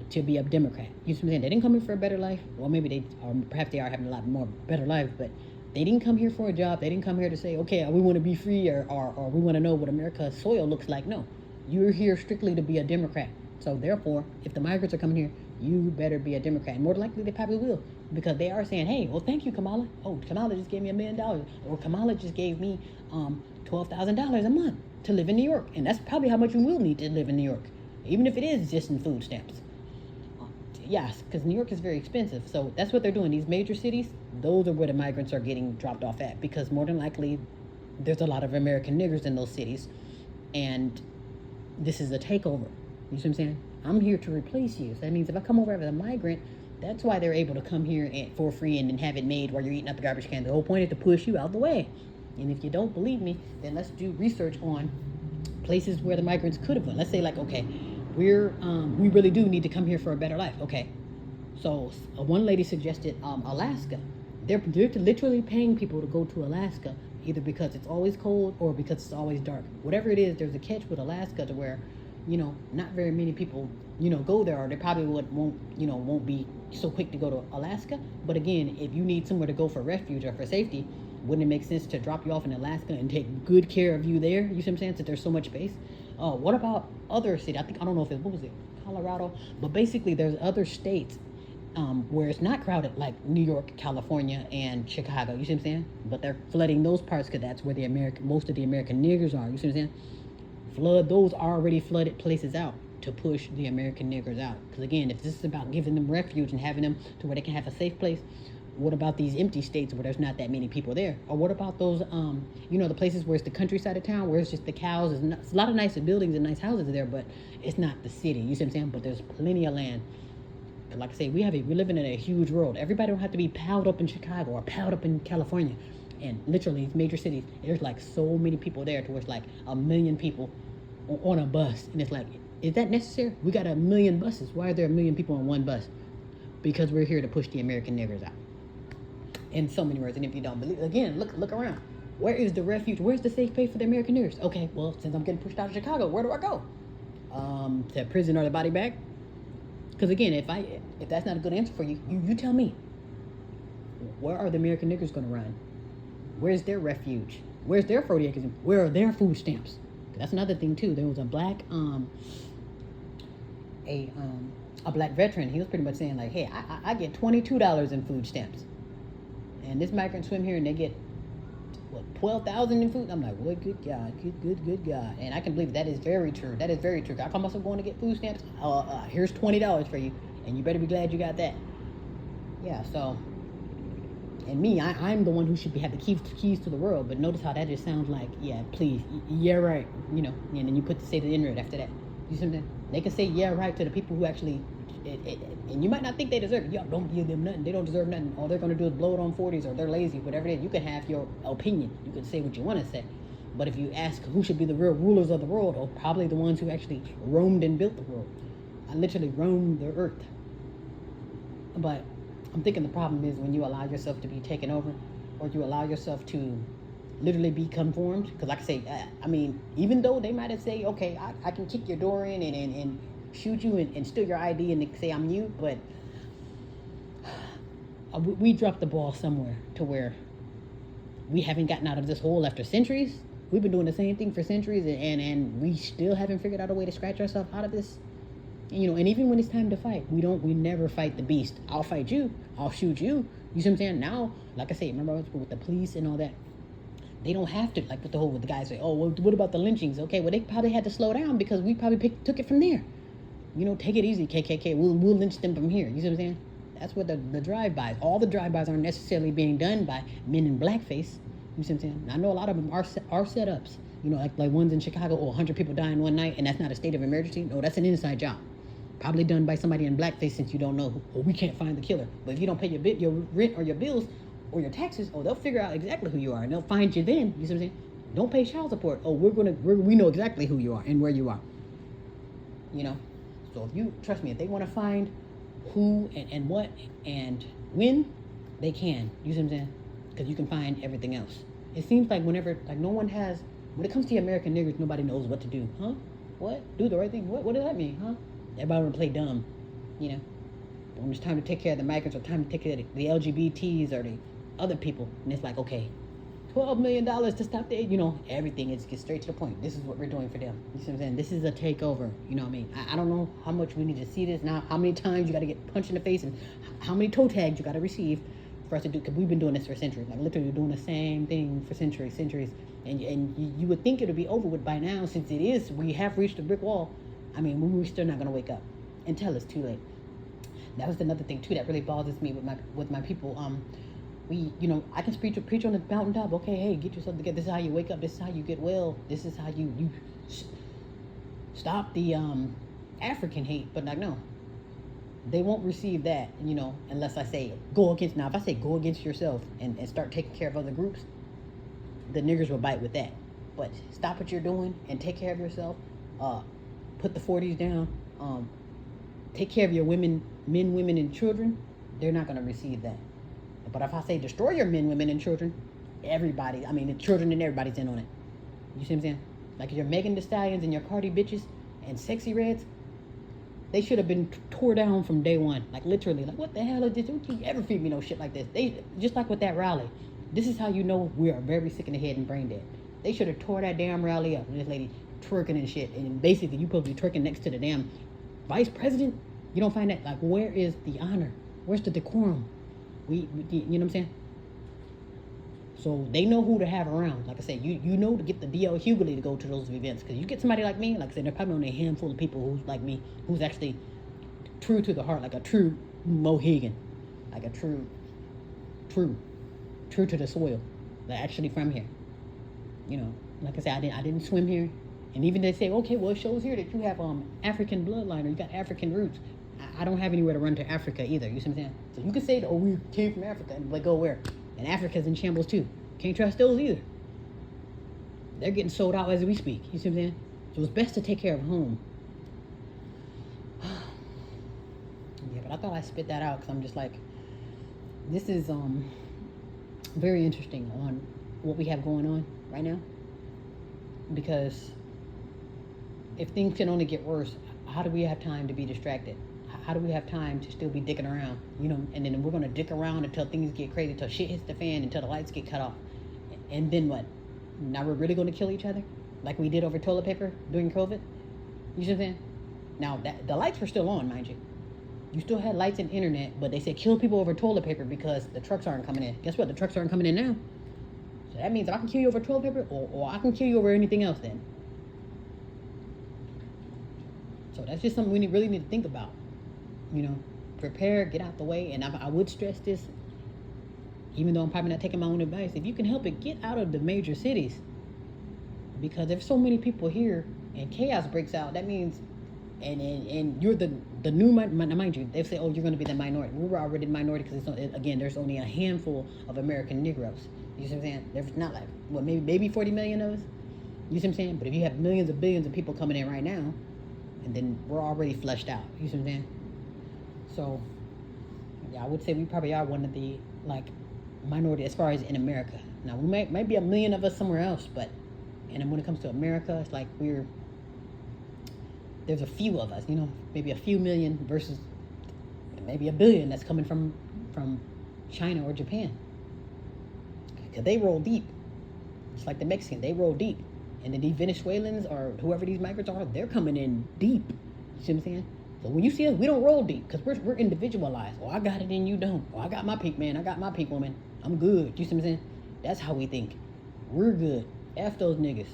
to be a Democrat. You see what I'm saying? They didn't come here for a better life. Well, maybe they, or perhaps they are having a lot more better lives, but they didn't come here for a job. They didn't come here to say, okay, we want to be free or we want to know what America's soil looks like. No, you're here strictly to be a Democrat. So therefore, if the migrants are coming here, you better be a Democrat. And more likely, they probably will, because they are saying, hey, well, thank you, Kamala. Oh, Kamala just gave me $1 million. Or Kamala just gave me $12,000 a month to live in New York. And that's probably how much you will need to live in New York, even if it is just in food stamps. Yes, because New York is very expensive. So that's what they're doing. These major cities, those are where the migrants are getting dropped off at, because more than likely, there's a lot of American niggers in those cities. And this is a takeover. You see what I'm saying? I'm here to replace you. So that means if I come over as a migrant, that's why they're able to come here for free and then have it made while you're eating up the garbage can. The whole point is to push you out the way. And if you don't believe me, then let's do research on places where the migrants could have gone. Let's say, like, okay, we really do need to come here for a better life. Okay, so one lady suggested Alaska. They're literally paying people to go to Alaska, either because it's always cold or because it's always dark. Whatever it is, there's a catch with Alaska to where, you know, not very many people, you know, go there, or they probably won't be so quick to go to Alaska. But again, if you need somewhere to go for refuge or for safety, wouldn't it make sense to drop you off in Alaska and take good care of you there? You see what I'm saying? Since there's so much space. What about other cities? I don't know if what was it, Colorado? But basically, there's other states where it's not crowded, like New York, California, and Chicago. You see what I'm saying? But they're flooding those parts because that's where most of the American niggers are. You see what I'm saying? Flood those already flooded places out to push the American niggers out. Because again, if this is about giving them refuge and having them to where they can have a safe place, what about these empty states where there's not that many people there? Or what about those, the places where it's the countryside of town, where it's just the cows? It's a lot of nicer buildings and nice houses there, but it's not the city. You see what I'm saying? But there's plenty of land. Like I say, we're living in a huge world. Everybody don't have to be piled up in Chicago or piled up in California. And literally, these major cities, there's like so many people there to where it's like 1 million people on a bus. And it's like, is that necessary? We got 1 million buses. Why are there 1 million people on one bus? Because we're here to push the American niggers out. In so many words. And if you don't believe, again, look around. Where is the refuge? Where's the safe place for the American niggers? Okay, well, since I'm getting pushed out of Chicago, where do I go? To prison or the body bag? Because again, if that's not a good answer for you, you tell me. Where are the American niggers going to run? Where's their refuge? Where's their 40 acres? Where are their food stamps? That's another thing too. There was a black a black veteran. He was pretty much saying like, hey, I get $22 in food stamps, and this migrant swim here and they get what 12,000 in food. I'm like, what? Good God, good God. And I can believe that is very true. That is very true. I call myself going to get food stamps. Here's $20 for you, and you better be glad you got that. Yeah. So, and me, I'm the one who should have the keys to the world. But notice how that just sounds like, yeah, please, yeah, right. You know, and then you put the say the N-word after that. You see what I'm saying? They can say yeah, right to the people who actually. And you might not think they deserve it. Y'all don't give them nothing. They don't deserve nothing. All they're going to do is blow it on 40s, or they're lazy, whatever it is. You can have your opinion. You can say what you want to say. But if you ask who should be the real rulers of the world, or probably the ones who actually roamed and built the world. I literally roamed the earth. But I'm thinking the problem is when you allow yourself to be taken over, or you allow yourself to literally be conformed. Because like I say, I mean, even though they might have said, okay, I can kick your door in and shoot you and steal your ID and say I'm you, but we dropped the ball somewhere to where we haven't gotten out of this hole after centuries. We've been doing the same thing for centuries, and we still haven't figured out a way to scratch ourselves out of this. You know, and even when it's time to fight, we never fight the beast. I'll fight you, I'll shoot you. You see what I'm saying? Now, like I say, remember I was with the police and all that. They don't have to, like with the guys say, oh, well, what about the lynchings? Okay, well, they probably had to slow down because we probably took it from there. You know, take it easy, KKK. We'll lynch them from here. You see what I'm saying? That's what the drive-bys. All the drive-bys aren't necessarily being done by men in blackface. You see what I'm saying? I know a lot of them are setups. You know, like ones in Chicago, 100 people dying one night, and that's not a state of emergency. No, that's an inside job. Probably done by somebody in blackface, since you don't know who. Well, we can't find the killer. But if you don't pay your rent or your bills or your taxes, they'll figure out exactly who you are, and they'll find you then. You see what I'm saying? Don't pay child support. We know exactly who you are and where you are. You know? So if you, trust me, if they want to find who and what and when, they can. You see what I'm saying? Because you can find everything else. It seems like whenever, like no one has, when it comes to the American niggers, nobody knows what to do. Huh? What? Do the right thing? What does that mean? Huh? Everybody want to play dumb, you know? But when it's time to take care of the migrants, or time to take care of the LGBTs or the other people, and it's like, okay, $12 million to stop the, you know, everything is get straight to the point. This is what we're doing for them. You see what I'm saying? This is a takeover. You know what I mean? I don't know how much we need to see this now, how many times you got to get punched in the face, and how many toe tags you got to receive for us to do, because we've been doing this for centuries. Like literally doing the same thing for centuries. And you would think it would be over with by now, since it is, we have reached a brick wall. I mean, we're still not going to wake up until it's too late. That was another thing too that really bothers me with my people. We, you know, I can preach on the mountaintop. Okay, hey, get yourself together. This is how you wake up. This is how you get well. This is how you stop the African hate. But like, no, they won't receive that, you know, unless I say go against. Now, if I say go against yourself and start taking care of other groups, the niggers will bite with that. But stop what you're doing and take care of yourself. Put the 40s down. Take care of your men, women, and children. They're not going to receive that. But if I say destroy your men, women, and children, everybody, I mean the children and everybody's in on it. You see what I'm saying? Like your Megan Thee Stallions and your Cardi bitches and Sexy Reds, they should have been tore down from day one. Like literally, like what the hell is this? Don't you ever feed me no shit like this? They just like with that rally. This is how you know we are very sick in the head and brain dead. They should have tore that damn rally up. And this lady twerking and shit, and basically you supposed to be twerking next to the damn vice president. You don't find that, like, where is the honor? Where's the decorum? We you know what I'm saying? So they know who to have around. Like I said, you know to get the D.L. Hughley to go to those events. Because you get somebody like me, like I said, there's probably only a handful of people who's like me, who's actually true to the heart, like a true Mohegan. Like a true to the soil. They're actually from here. You know, like I said, I didn't swim here. And even they say, okay, well, it shows here that you have African bloodline, or you got African roots. I don't have anywhere to run to Africa either. You see what I'm saying? So you can say, oh, we came from Africa, and like, go where? And Africa's in shambles too. Can't trust those either. They're getting sold out as we speak. You see what I'm saying? So it's best to take care of home. Yeah, but I thought I'd spit that out because I'm just like, this is very interesting on what we have going on right now. Because if things can only get worse, how do we have time to be distracted? How do we have time to still be dicking around? You know, and then we're going to dick around until things get crazy, until shit hits the fan, until the lights get cut off. And then what? Now we're really going to kill each other? Like we did over toilet paper during COVID? You see what I'm saying? Now, the lights were still on, mind you. You still had lights and internet, but they said kill people over toilet paper because the trucks aren't coming in. Guess what? The trucks aren't coming in now. So that means I can kill you over toilet paper, or I can kill you over anything else then. So that's just something we really need to think about. You know, prepare, get out the way. And I would stress this, even though I'm probably not taking my own advice. If you can help it, get out of the major cities. Because there's so many people here and chaos breaks out. That means, and you're the new, mind you, they say, oh, you're going to be the minority. We were already the minority because, again, there's only a handful of American Negroes. You see what I'm saying? There's not like, what, maybe 40 million of us? You see what I'm saying? But if you have millions of billions of people coming in right now, and then we're already fleshed out. You see what I'm saying? So, yeah, I would say we probably are one of the, like, minority as far as in America. Now, we might be a million of us somewhere else, but, and then when it comes to America, it's like there's a few of us, you know, maybe a few million versus maybe a billion that's coming from China or Japan. Because they roll deep. It's like the Mexicans, they roll deep. And then these Venezuelans or whoever these migrants are, they're coming in deep. You see what I'm saying? So when you see us, we don't roll deep because we're individualized. Oh, I got it and you don't. Oh, I got my peak man. I got my peak woman. I'm good. You see what I'm saying? That's how we think. We're good. F those niggas.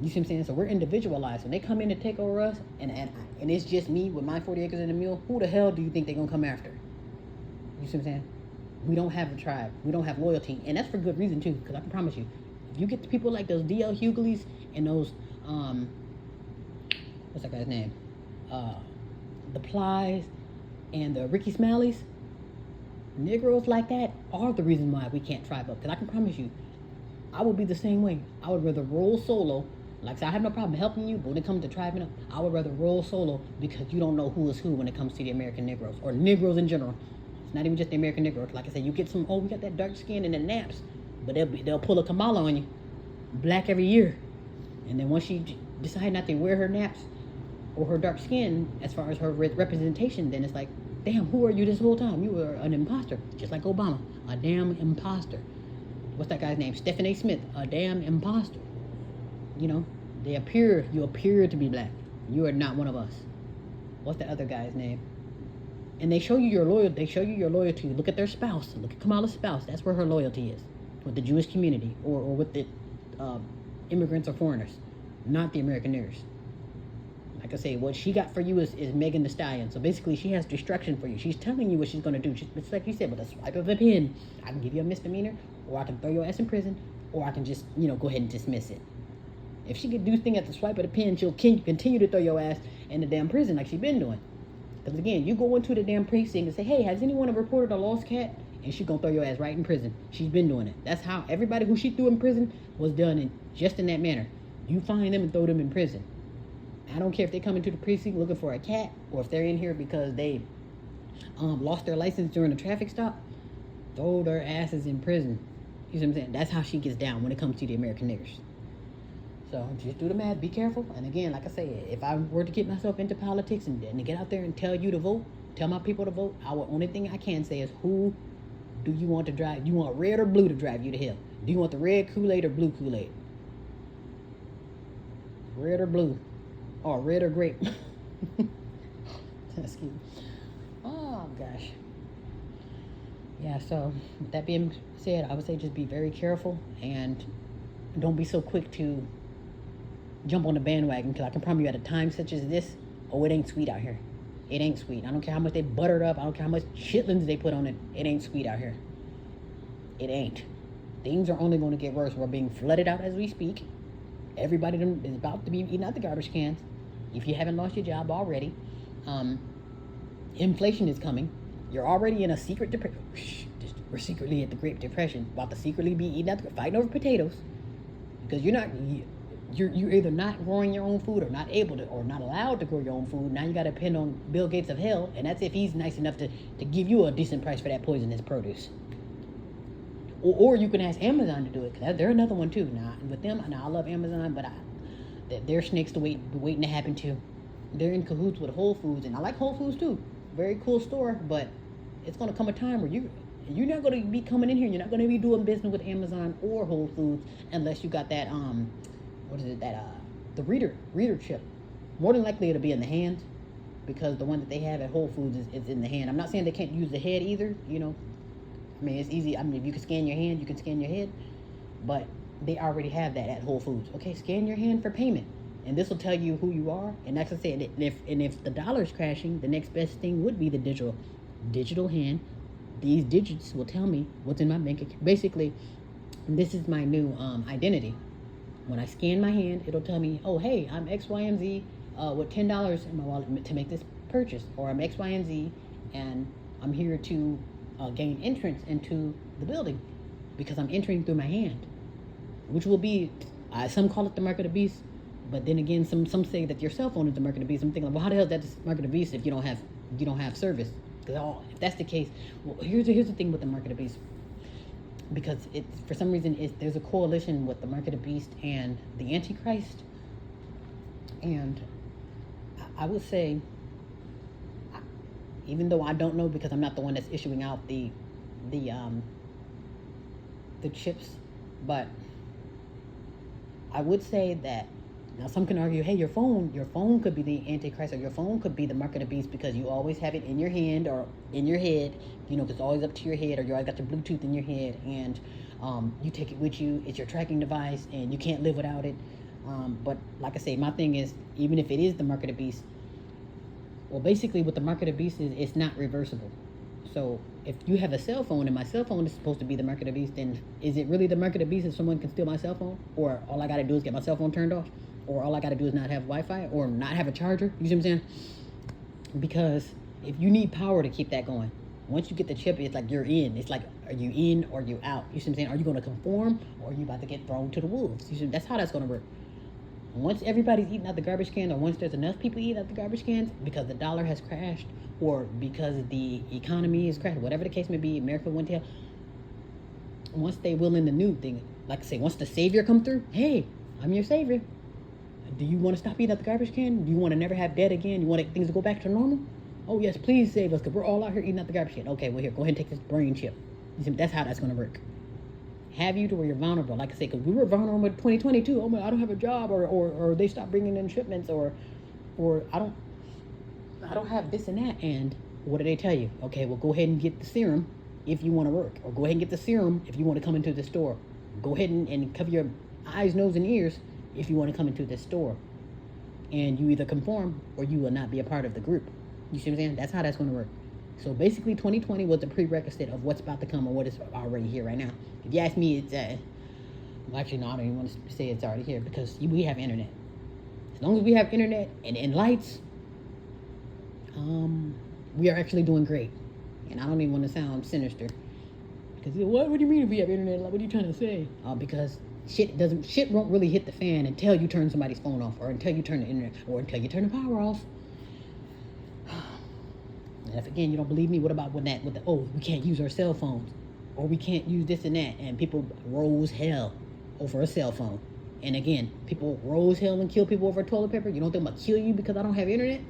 You see what I'm saying? So we're individualized. When they come in to take over us, and it's just me with my 40 acres and a mule, who the hell do you think they're going to come after? You see what I'm saying? We don't have a tribe. We don't have loyalty. And that's for good reason, too, because I can promise you, if you get the people like those D.L. Hughley's and those, what's that guy's name? The Plies and the Ricky Smalleys, Negroes like that are the reason why we can't tribe up. Because I can promise you, I would be the same way. I would rather roll solo. Like I said, I have no problem helping you, but when it comes to tribing up, I would rather roll solo because you don't know who is who when it comes to the American Negroes or Negroes in general. It's not even just the American Negroes. Like I said, you get some, oh, we got that dark skin and the naps, but they'll pull a Kamala on you, black every year. And then once she decide not to wear her naps or her dark skin, as far as her representation, then it's like, damn, who are you this whole time? You were an imposter, just like Obama, a damn imposter. What's that guy's name? Stephen A. Smith, a damn imposter. You know, you appear to be black. You are not one of us. What's the other guy's name? And they show you your loyalty. Look at their spouse. Look at Kamala's spouse. That's where her loyalty is, with the Jewish community or with the immigrants or foreigners, not the American niggers. Like I say, what she got for you is Megan Thee Stallion. So basically, she has destruction for you. She's telling you what she's going to do. It's like you said, with a swipe of a pen, I can give you a misdemeanor, or I can throw your ass in prison, or I can just, go ahead and dismiss it. If she could do things at the swipe of the pen, she'll continue to throw your ass in the damn prison like she's been doing. Because again, you go into the damn precinct and say, hey, has anyone ever reported a lost cat? And she's going to throw your ass right in prison. She's been doing it. That's how everybody who she threw in prison was done just in that manner. You find them and throw them in prison. I don't care if they come into the precinct looking for a cat or if they're in here because they lost their license during a traffic stop. Throw their asses in prison. You see what I'm saying? That's how she gets down when it comes to the American niggers. So just do the math. Be careful. And again, like I say, if I were to get myself into politics and to get out there and tell you to vote, tell my people to vote, only thing I can say is, who do you want to drive? You want red or blue to drive you to hell? Do you want the red Kool-Aid or blue Kool-Aid? Red or blue? Or red or grape? Excuse me. Oh, gosh. Yeah, so with that being said, I would say just be very careful and don't be so quick to jump on the bandwagon, because I can promise you at a time such as this, oh, it ain't sweet out here. It ain't sweet. I don't care how much they butter it up. I don't care how much chitlins they put on it. It ain't sweet out here. It ain't. Things are only going to get worse. We're being flooded out as we speak. Everybody is about to be eating out the garbage cans. If you haven't lost your job already, inflation is coming. You're already in a secret depression. We're secretly at the Great Depression, about to secretly be eating out fighting over potatoes, because you're either not growing your own food or not able to or not allowed to grow your own food. Now you got to depend on Bill Gates of hell, and that's if he's nice enough to give you a decent price for that poisonous produce. Or you can ask Amazon to do it, because they're another one too. Now with them, I love Amazon, but they're snakes waiting to happen too. They're in cahoots with Whole Foods, and I like Whole Foods too. Very cool store, but it's going to come a time where you're not going to be coming in here. You're not going to be doing business with Amazon or Whole Foods unless you got that the reader chip. More than likely it'll be in the hands, because the one that they have at Whole Foods is in the hand. I'm not saying they can't use the head either, I mean, it's easy. I mean, if you can scan your hand, you can scan your head. But they already have that at Whole Foods. Okay, scan your hand for payment. And this will tell you who you are. And like I said, if the dollar's crashing, the next best thing would be the digital hand. These digits will tell me what's in my bank account. Basically, this is my new identity. When I scan my hand, it'll tell me, oh, hey, I'm X, Y, and Z with $10 in my wallet to make this purchase. Or I'm X, Y, and Z, and I'm here to gain entrance into the building because I'm entering through my hand, which will be, some call it the mark of the beast, but then again, some say that your cell phone is the mark of the beast. I'm thinking, well, how the hell is that the mark of the beast if you don't have service? Because if that's the case, well, here's the thing with the mark of the beast, because it's for some reason there's a coalition with the mark of the beast and the Antichrist, and I would say, even though I don't know because I'm not the one that's issuing out the chips, but I would say that now some can argue, hey, your phone could be the Antichrist, or your phone could be the mark of the beast because you always have it in your hand or in your head, because it's always up to your head, or you always got your Bluetooth in your head, and you take it with you. It's your tracking device, and you can't live without it. But like I say, my thing is, even if it is the mark of the beast, well, basically what the mark of the beast is, it's not reversible. So if you have a cell phone and my cell phone is supposed to be the mark of the beast, then is it really the mark of the beast if someone can steal my cell phone? Or all I got to do is get my cell phone turned off? Or all I got to do is not have Wi-Fi or not have a charger? You see what I'm saying? Because if you need power to keep that going, once you get the chip, it's like you're in. It's like, are you in or you out? You see what I'm saying? Are you going to conform or are you about to get thrown to the wolves? You see, that's how that's going to work. Once everybody's eating out the garbage can, or once there's enough people eating out the garbage cans because the dollar has crashed, or because the economy is crashed, whatever the case may be, America went to hell. Once they will in the new thing, like I say, once the savior come through, hey, I'm your savior. Do you want to stop eating out the garbage can? Do you want to never have debt again? You want things to go back to normal? Oh yes, please save us, because we're all out here eating out the garbage can. Okay, well here, go ahead and take this brain chip. You see, that's how that's going to work. Have you to where you're vulnerable, like I say, because we were vulnerable with 2022. Oh my, I don't have a job, or they stopped bringing in shipments, or I don't have this and that. And what do they tell you? Okay, well, go ahead and get the serum if you want to work, or go ahead and get the serum if you want to come into the store. Go ahead and cover your eyes, nose, and ears if you want to come into the store. And you either conform or you will not be a part of the group. You see what I'm saying? That's how that's going to work. So basically 2020 was the prerequisite of what's about to come, or what is already here right now. If you ask me, it's well, actually no, I don't even want to say it's already here, because we have internet. As long as we have internet and lights, we are actually doing great. And I don't even want to sound sinister, because what do you mean if we have internet? Like, what are you trying to say? Because shit won't really hit the fan until you turn somebody's phone off, or until you turn the internet, or until you turn the power off. And if again you don't believe me, what about with the we can't use our cell phones, or we can't use this and that, and people rose hell over a cell phone. And again, people rose hell and kill people over toilet paper. You don't think I'm gonna kill you because I don't have internet?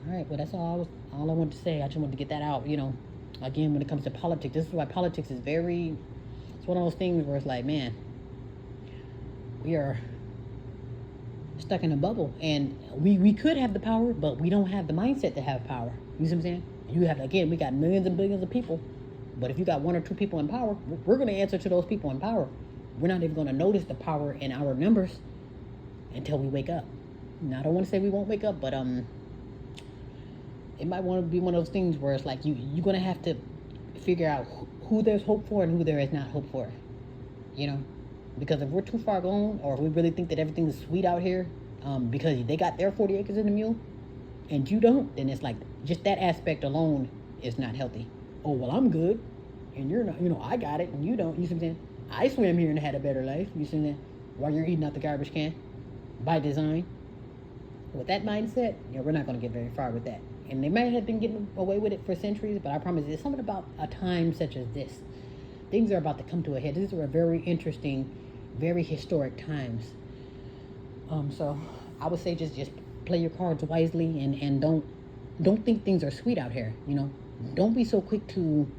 All right, well, that's all I wanted to say. I just wanted to get that out. Again, when it comes to politics, this is why politics is it's one of those things where it's like, man, we are stuck in a bubble, and we could have the power, but we don't have the mindset to have power. You see what I'm saying? We got millions and billions of people, but if you got one or two people in power, we're going to answer to those people in power. We're not even going to notice the power in our numbers until we wake up. Now, I don't want to say we won't wake up, but it might want to be one of those things where it's like you're going to have to figure out who there's hope for and who there is not hope for. Because if we're too far gone, or if we really think that everything is sweet out here, because they got their 40 acres in the mule, and you don't, then it's like, just that aspect alone is not healthy. Oh, well, I'm good, and you're not, I got it, and you don't. You see what I'm saying? I swam here and had a better life, you see what I'm saying? While you're eating out the garbage can, by design. With that mindset, we're not going to get very far with that. And they might have been getting away with it for centuries, but I promise there's something about a time such as this. Things are about to come to a head. These are a very interesting, very historic times. So I would say just play your cards wisely, and don't think things are sweet out here. Don't be so quick to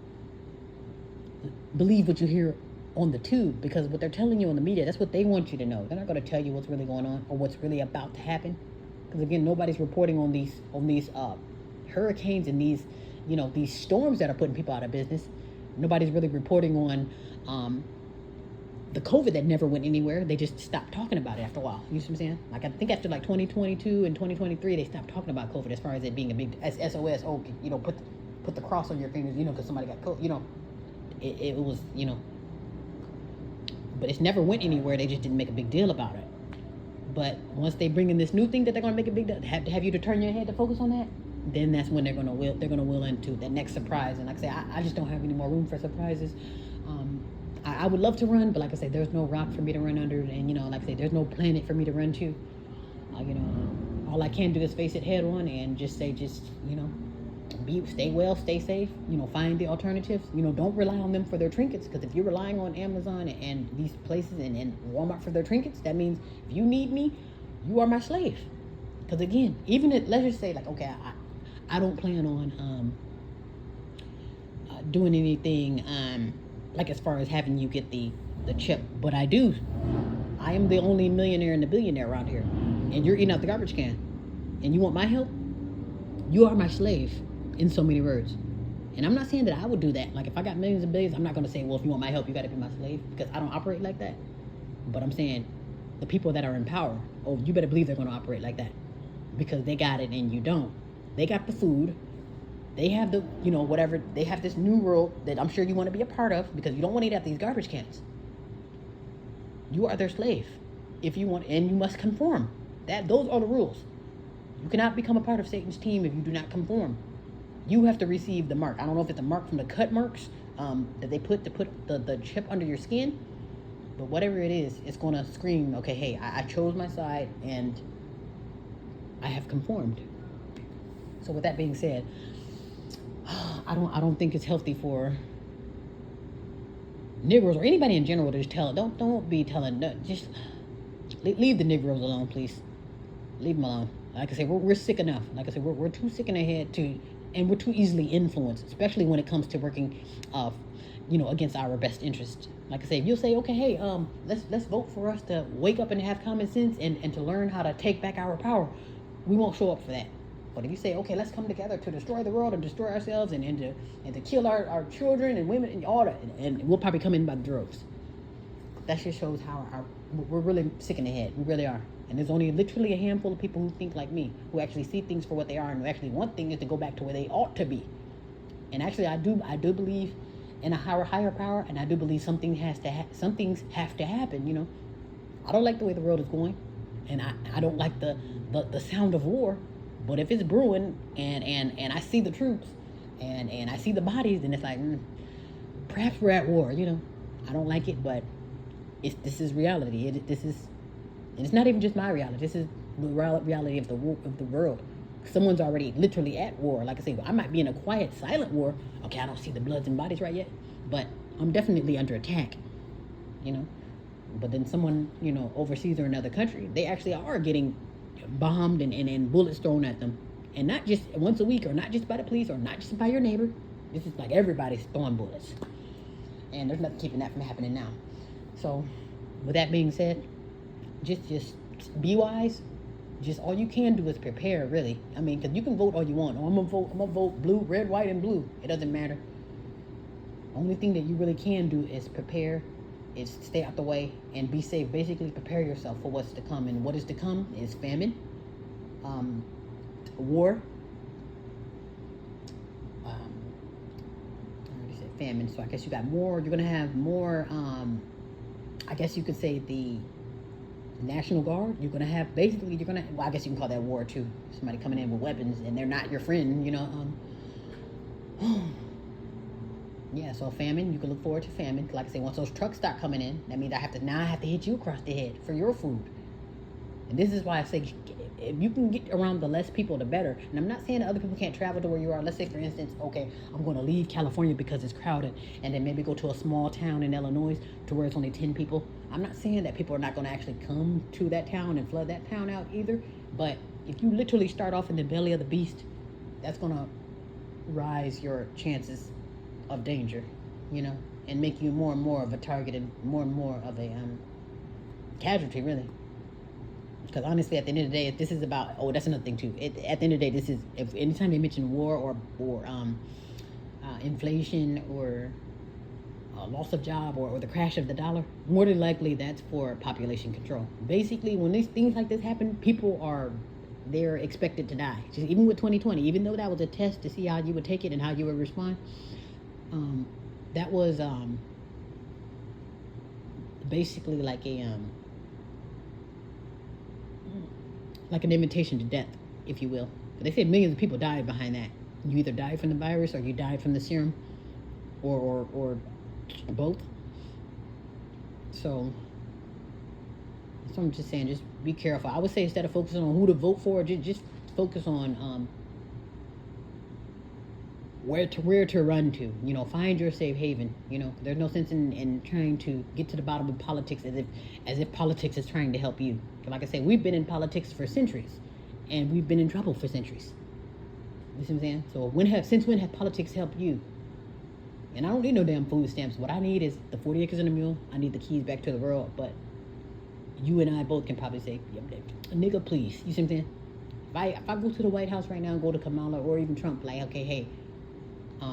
believe what you hear on the tube, because what they're telling you on the media, that's what they want you to know. They're not going to tell you what's really going on or what's really about to happen. Because again, nobody's reporting on these hurricanes and these storms that are putting people out of business. Nobody's really reporting on the COVID that never went anywhere. They just stopped talking about it after a while. You see what I'm saying? Like, I think after like 2022 and 2023, they stopped talking about COVID as far as it being a big SOS. Oh, put the cross on your fingers, because somebody got COVID. It was, but it's never went anywhere. They just didn't make a big deal about it. But once they bring in this new thing that they're gonna make a big deal, have you to turn your head to focus on that, then that's when they're gonna will into that next surprise. And like I say, I just don't have any more room for surprises. I would love to run, but like I say, there's no rock for me to run under, and like I say, there's no planet for me to run to. All I can do is face it head on and just say, stay well, stay safe. Find the alternatives. Don't rely on them for their trinkets, because if you're relying on Amazon and these places and Walmart for their trinkets, that means if you need me, you are my slave. Because again, even if, let's just say, like, okay, I don't plan on doing anything like as far as having you get the chip, but I do. I am the only millionaire and the billionaire around here, and you're eating out the garbage can, and you want my help. You are my slave, in so many words. And I'm not saying that I would do that. Like, if I got millions and billions, I'm not going to say, well, if you want my help, you got to be my slave, because I don't operate like that. But I'm saying the people that are in power, oh, you better believe they're going to operate like that, because they got it and you don't. They got the food. They have the, whatever. They have this new world that I'm sure you want to be a part of, because you don't want to eat out these garbage cans. You are their slave if you want, and you must conform. Those are the rules. You cannot become a part of Satan's team if you do not conform. You have to receive the mark. I don't know if it's a mark from the cut marks that they put to put the chip under your skin, but whatever it is, it's going to scream, okay, hey, I chose my side and I have conformed. So with that being said, I don't think it's healthy for Negroes or anybody in general to just don't be telling, just leave the Negroes alone, please. Leave them alone. Like I said, we're sick enough. Like I said, we're too sick in the head and we're too easily influenced, especially when it comes to working, against our best interest. Like I say, if you'll say, okay, hey, let's vote for us to wake up and have common sense and to learn how to take back our power, we won't show up for that. But if you say, okay, let's come together to destroy the world and destroy ourselves and to kill our children and women and all that, and we'll probably come in by the droves. That just shows how we're really sick in the head. We really are. And there's only literally a handful of people who think like me, who actually see things for what they are and who actually want things to go back to where they ought to be. And actually, I do believe in a higher power, and I do believe some things have to happen. I don't like the way the world is going, and I don't like the sound of war. But if it's brewing and I see the troops and I see the bodies, then it's like, perhaps we're at war. I don't like it, but this is reality. It's not even just my reality. This is the reality of the world. Someone's already literally at war. Like I say, I might be in a quiet, silent war. Okay, I don't see the bloods and bodies right yet, but I'm definitely under attack. But then someone, overseas or another country, they actually are getting bombed and bullets thrown at them, and not just once a week, or not just by the police, or not just by your neighbor. This is like everybody's throwing bullets, and there's nothing keeping that from happening now. So with that being said, just be wise. Just all you can do is prepare, really. I mean, because you can vote all you want. I'm gonna vote blue, red, white, and blue. It doesn't matter. Only thing that you really can do is prepare, is stay out the way and be safe. Basically, prepare yourself for what's to come. And what is to come is famine, war. I already said famine, so I guess you got more. You're gonna have more. I guess you could say the National Guard. You're gonna have well, I guess you can call that war too. Somebody coming in with weapons and they're not your friend. Yeah, so famine, you can look forward to famine. Like I say, once those trucks start coming in, that means I have to hit you across the head for your food. And this is why I say, if you can get around the less people, the better. And I'm not saying that other people can't travel to where you are. Let's say, for instance, okay, I'm going to leave California because it's crowded, and then maybe go to a small town in Illinois to where it's only 10 people. I'm not saying that people are not going to actually come to that town and flood that town out either. But if you literally start off in the belly of the beast, that's going to rise your chances of danger, and make you more and more of a target and more of a casualty, really. Because honestly, at the end of the day, if this is about, oh, that's another thing too. At the end of the day, this is, if anytime they mention war or inflation or loss of job or the crash of the dollar, more than likely that's for population control. Basically, when these things like this happen, they're expected to die. Just even with 2020, even though that was a test to see how you would take it and how you would respond, that was basically like an invitation to death, if you will. But they said millions of people died behind that. You either died from the virus or you died from the serum, or both. So I'm just saying, just be careful. I would say instead of focusing on who to vote for, just focus on where to run to. Find your safe haven. There's no sense in trying to get to the bottom of politics as if politics is trying to help you. Like I said, we've been in politics for centuries, and we've been in trouble for centuries. You see what I'm saying? So since when have politics helped you? And I don't need no damn food stamps. What I need is the 40 acres and a mule. I need the keys back to the world. But you and I both can probably say, nigga, please. You see what I'm saying? If I go to the White House right now and go to Kamala or even Trump, like, okay, hey, I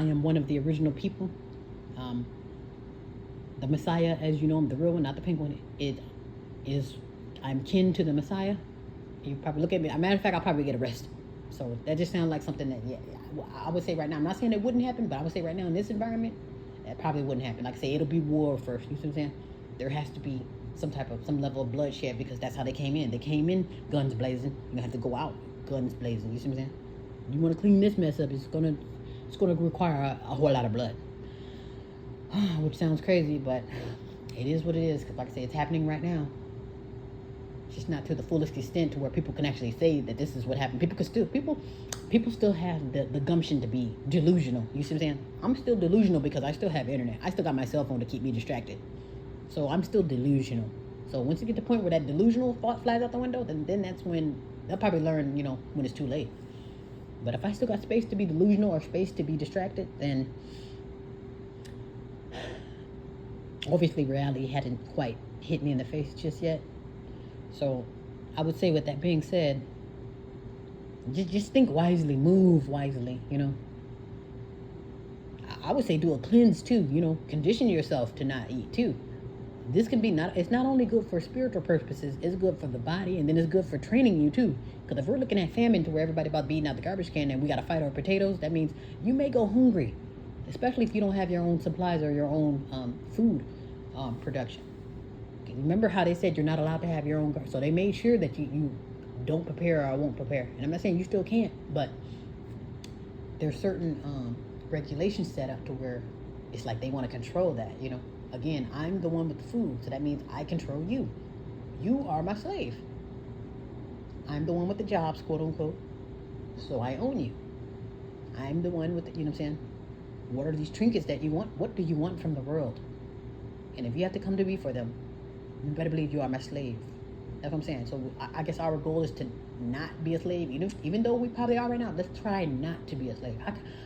am one of the original people. The Messiah, as you know, I'm the real one, not the pink one. I'm kin to the Messiah. You probably look at me. As a matter of fact, I'll probably get arrested. So that just sounds like something that, I would say right now. I'm not saying it wouldn't happen, but I would say right now in this environment, that probably wouldn't happen. Like I say, it'll be war first. You see what I'm saying? There has to be some level of bloodshed, because that's how they came in. They came in guns blazing. You're gonna have to go out guns blazing. You see what I'm saying? You want to clean this mess up, it's gonna require a whole lot of blood. Which sounds crazy, but it is what it is. Because like I say, it's happening right now. It's just not to the fullest extent to where people can actually say that this is what happened. People still have the gumption to be delusional. You see what I'm saying? I'm still delusional because I still have internet. I still got my cell phone to keep me distracted. So I'm still delusional. So once you get to the point where that delusional thought flies out the window, then that's when they'll probably learn, when it's too late. But if I still got space to be delusional or space to be distracted, then obviously reality hadn't quite hit me in the face just yet. So I would say, with that being said, just think wisely, move wisely, I would say do a cleanse too, condition yourself to not eat too. This can be it's not only good for spiritual purposes, it's good for the body, and then it's good for training you too. Because if we're looking at famine to where everybody about beating out the garbage can and we got to fight over potatoes, that means you may go hungry, especially if you don't have your own supplies or your own food production. Remember how they said you're not allowed to have your own so they made sure that you don't prepare or won't prepare. And I'm not saying you still can't, but there's certain regulations set up to where it's like they want to control that. Again, I'm the one with the food, so that means I control you. You are my slave. I'm the one with the jobs, quote unquote, so I own you. I'm the one with the, what I'm saying? What are these trinkets that you want? What do you want from the world? And if you have to come to me for them, you better believe you are my slave. That's what I'm saying. So I guess our goal is to not be a slave, even though we probably are right now. Let's try not to be a slave.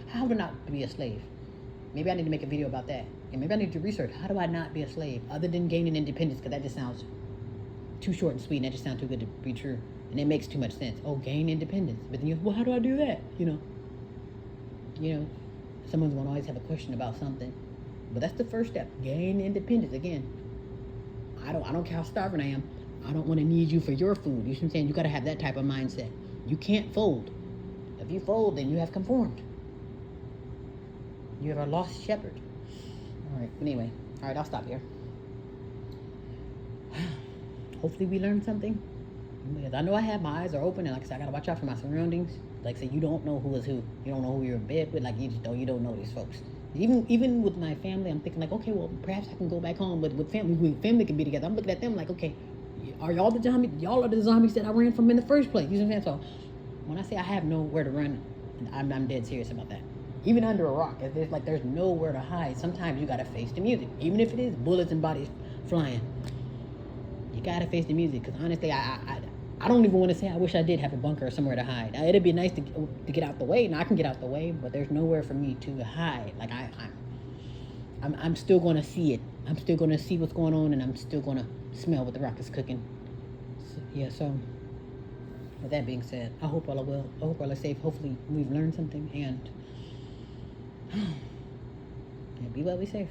How to not be a slave? Maybe I need to make a video about that. And maybe I need to research, how do I not be a slave? Other than gaining independence, because that just sounds too short and sweet, and that just sounds too good to be true. And it makes too much sense. Oh, gain independence. But then how do I do that? Someone's going to always have a question about something. But that's the first step. Gain independence. Again, I don't care how starving I am. I don't want to need you for your food. You see what I'm saying? You got to have that type of mindset. You can't fold. If you fold, then you have conformed. You have a lost shepherd. All right. Anyway. All right. I'll stop here. Hopefully we learned something. Because I know my eyes are open, and like I said, I got to watch out for my surroundings. Like I said, you don't know who is who. You don't know who you're in bed with. Like you don't know these folks. Even with my family, I'm thinking like, okay, well, perhaps I can go back home. But with family can be together. I'm looking at them like, okay, are y'all the zombies? Y'all are the zombies that I ran from in the first place. You know what I'm saying? So when I say I have nowhere to run, I'm dead serious about that. Even under a rock, there's nowhere to hide. Sometimes you gotta face the music, even if it is bullets and bodies flying. You gotta face the music, because honestly, I don't even want to say I wish I did have a bunker or somewhere to hide. It'd be nice to get out the way. Now I can get out the way, but there's nowhere for me to hide. Like I'm still gonna see it. I'm still gonna see what's going on, and I'm still gonna smell what the Rock is cooking. So, yeah. So, with that being said, I hope all are well. I hope all are safe. Hopefully, we've learned something, and yeah, be well, be safe.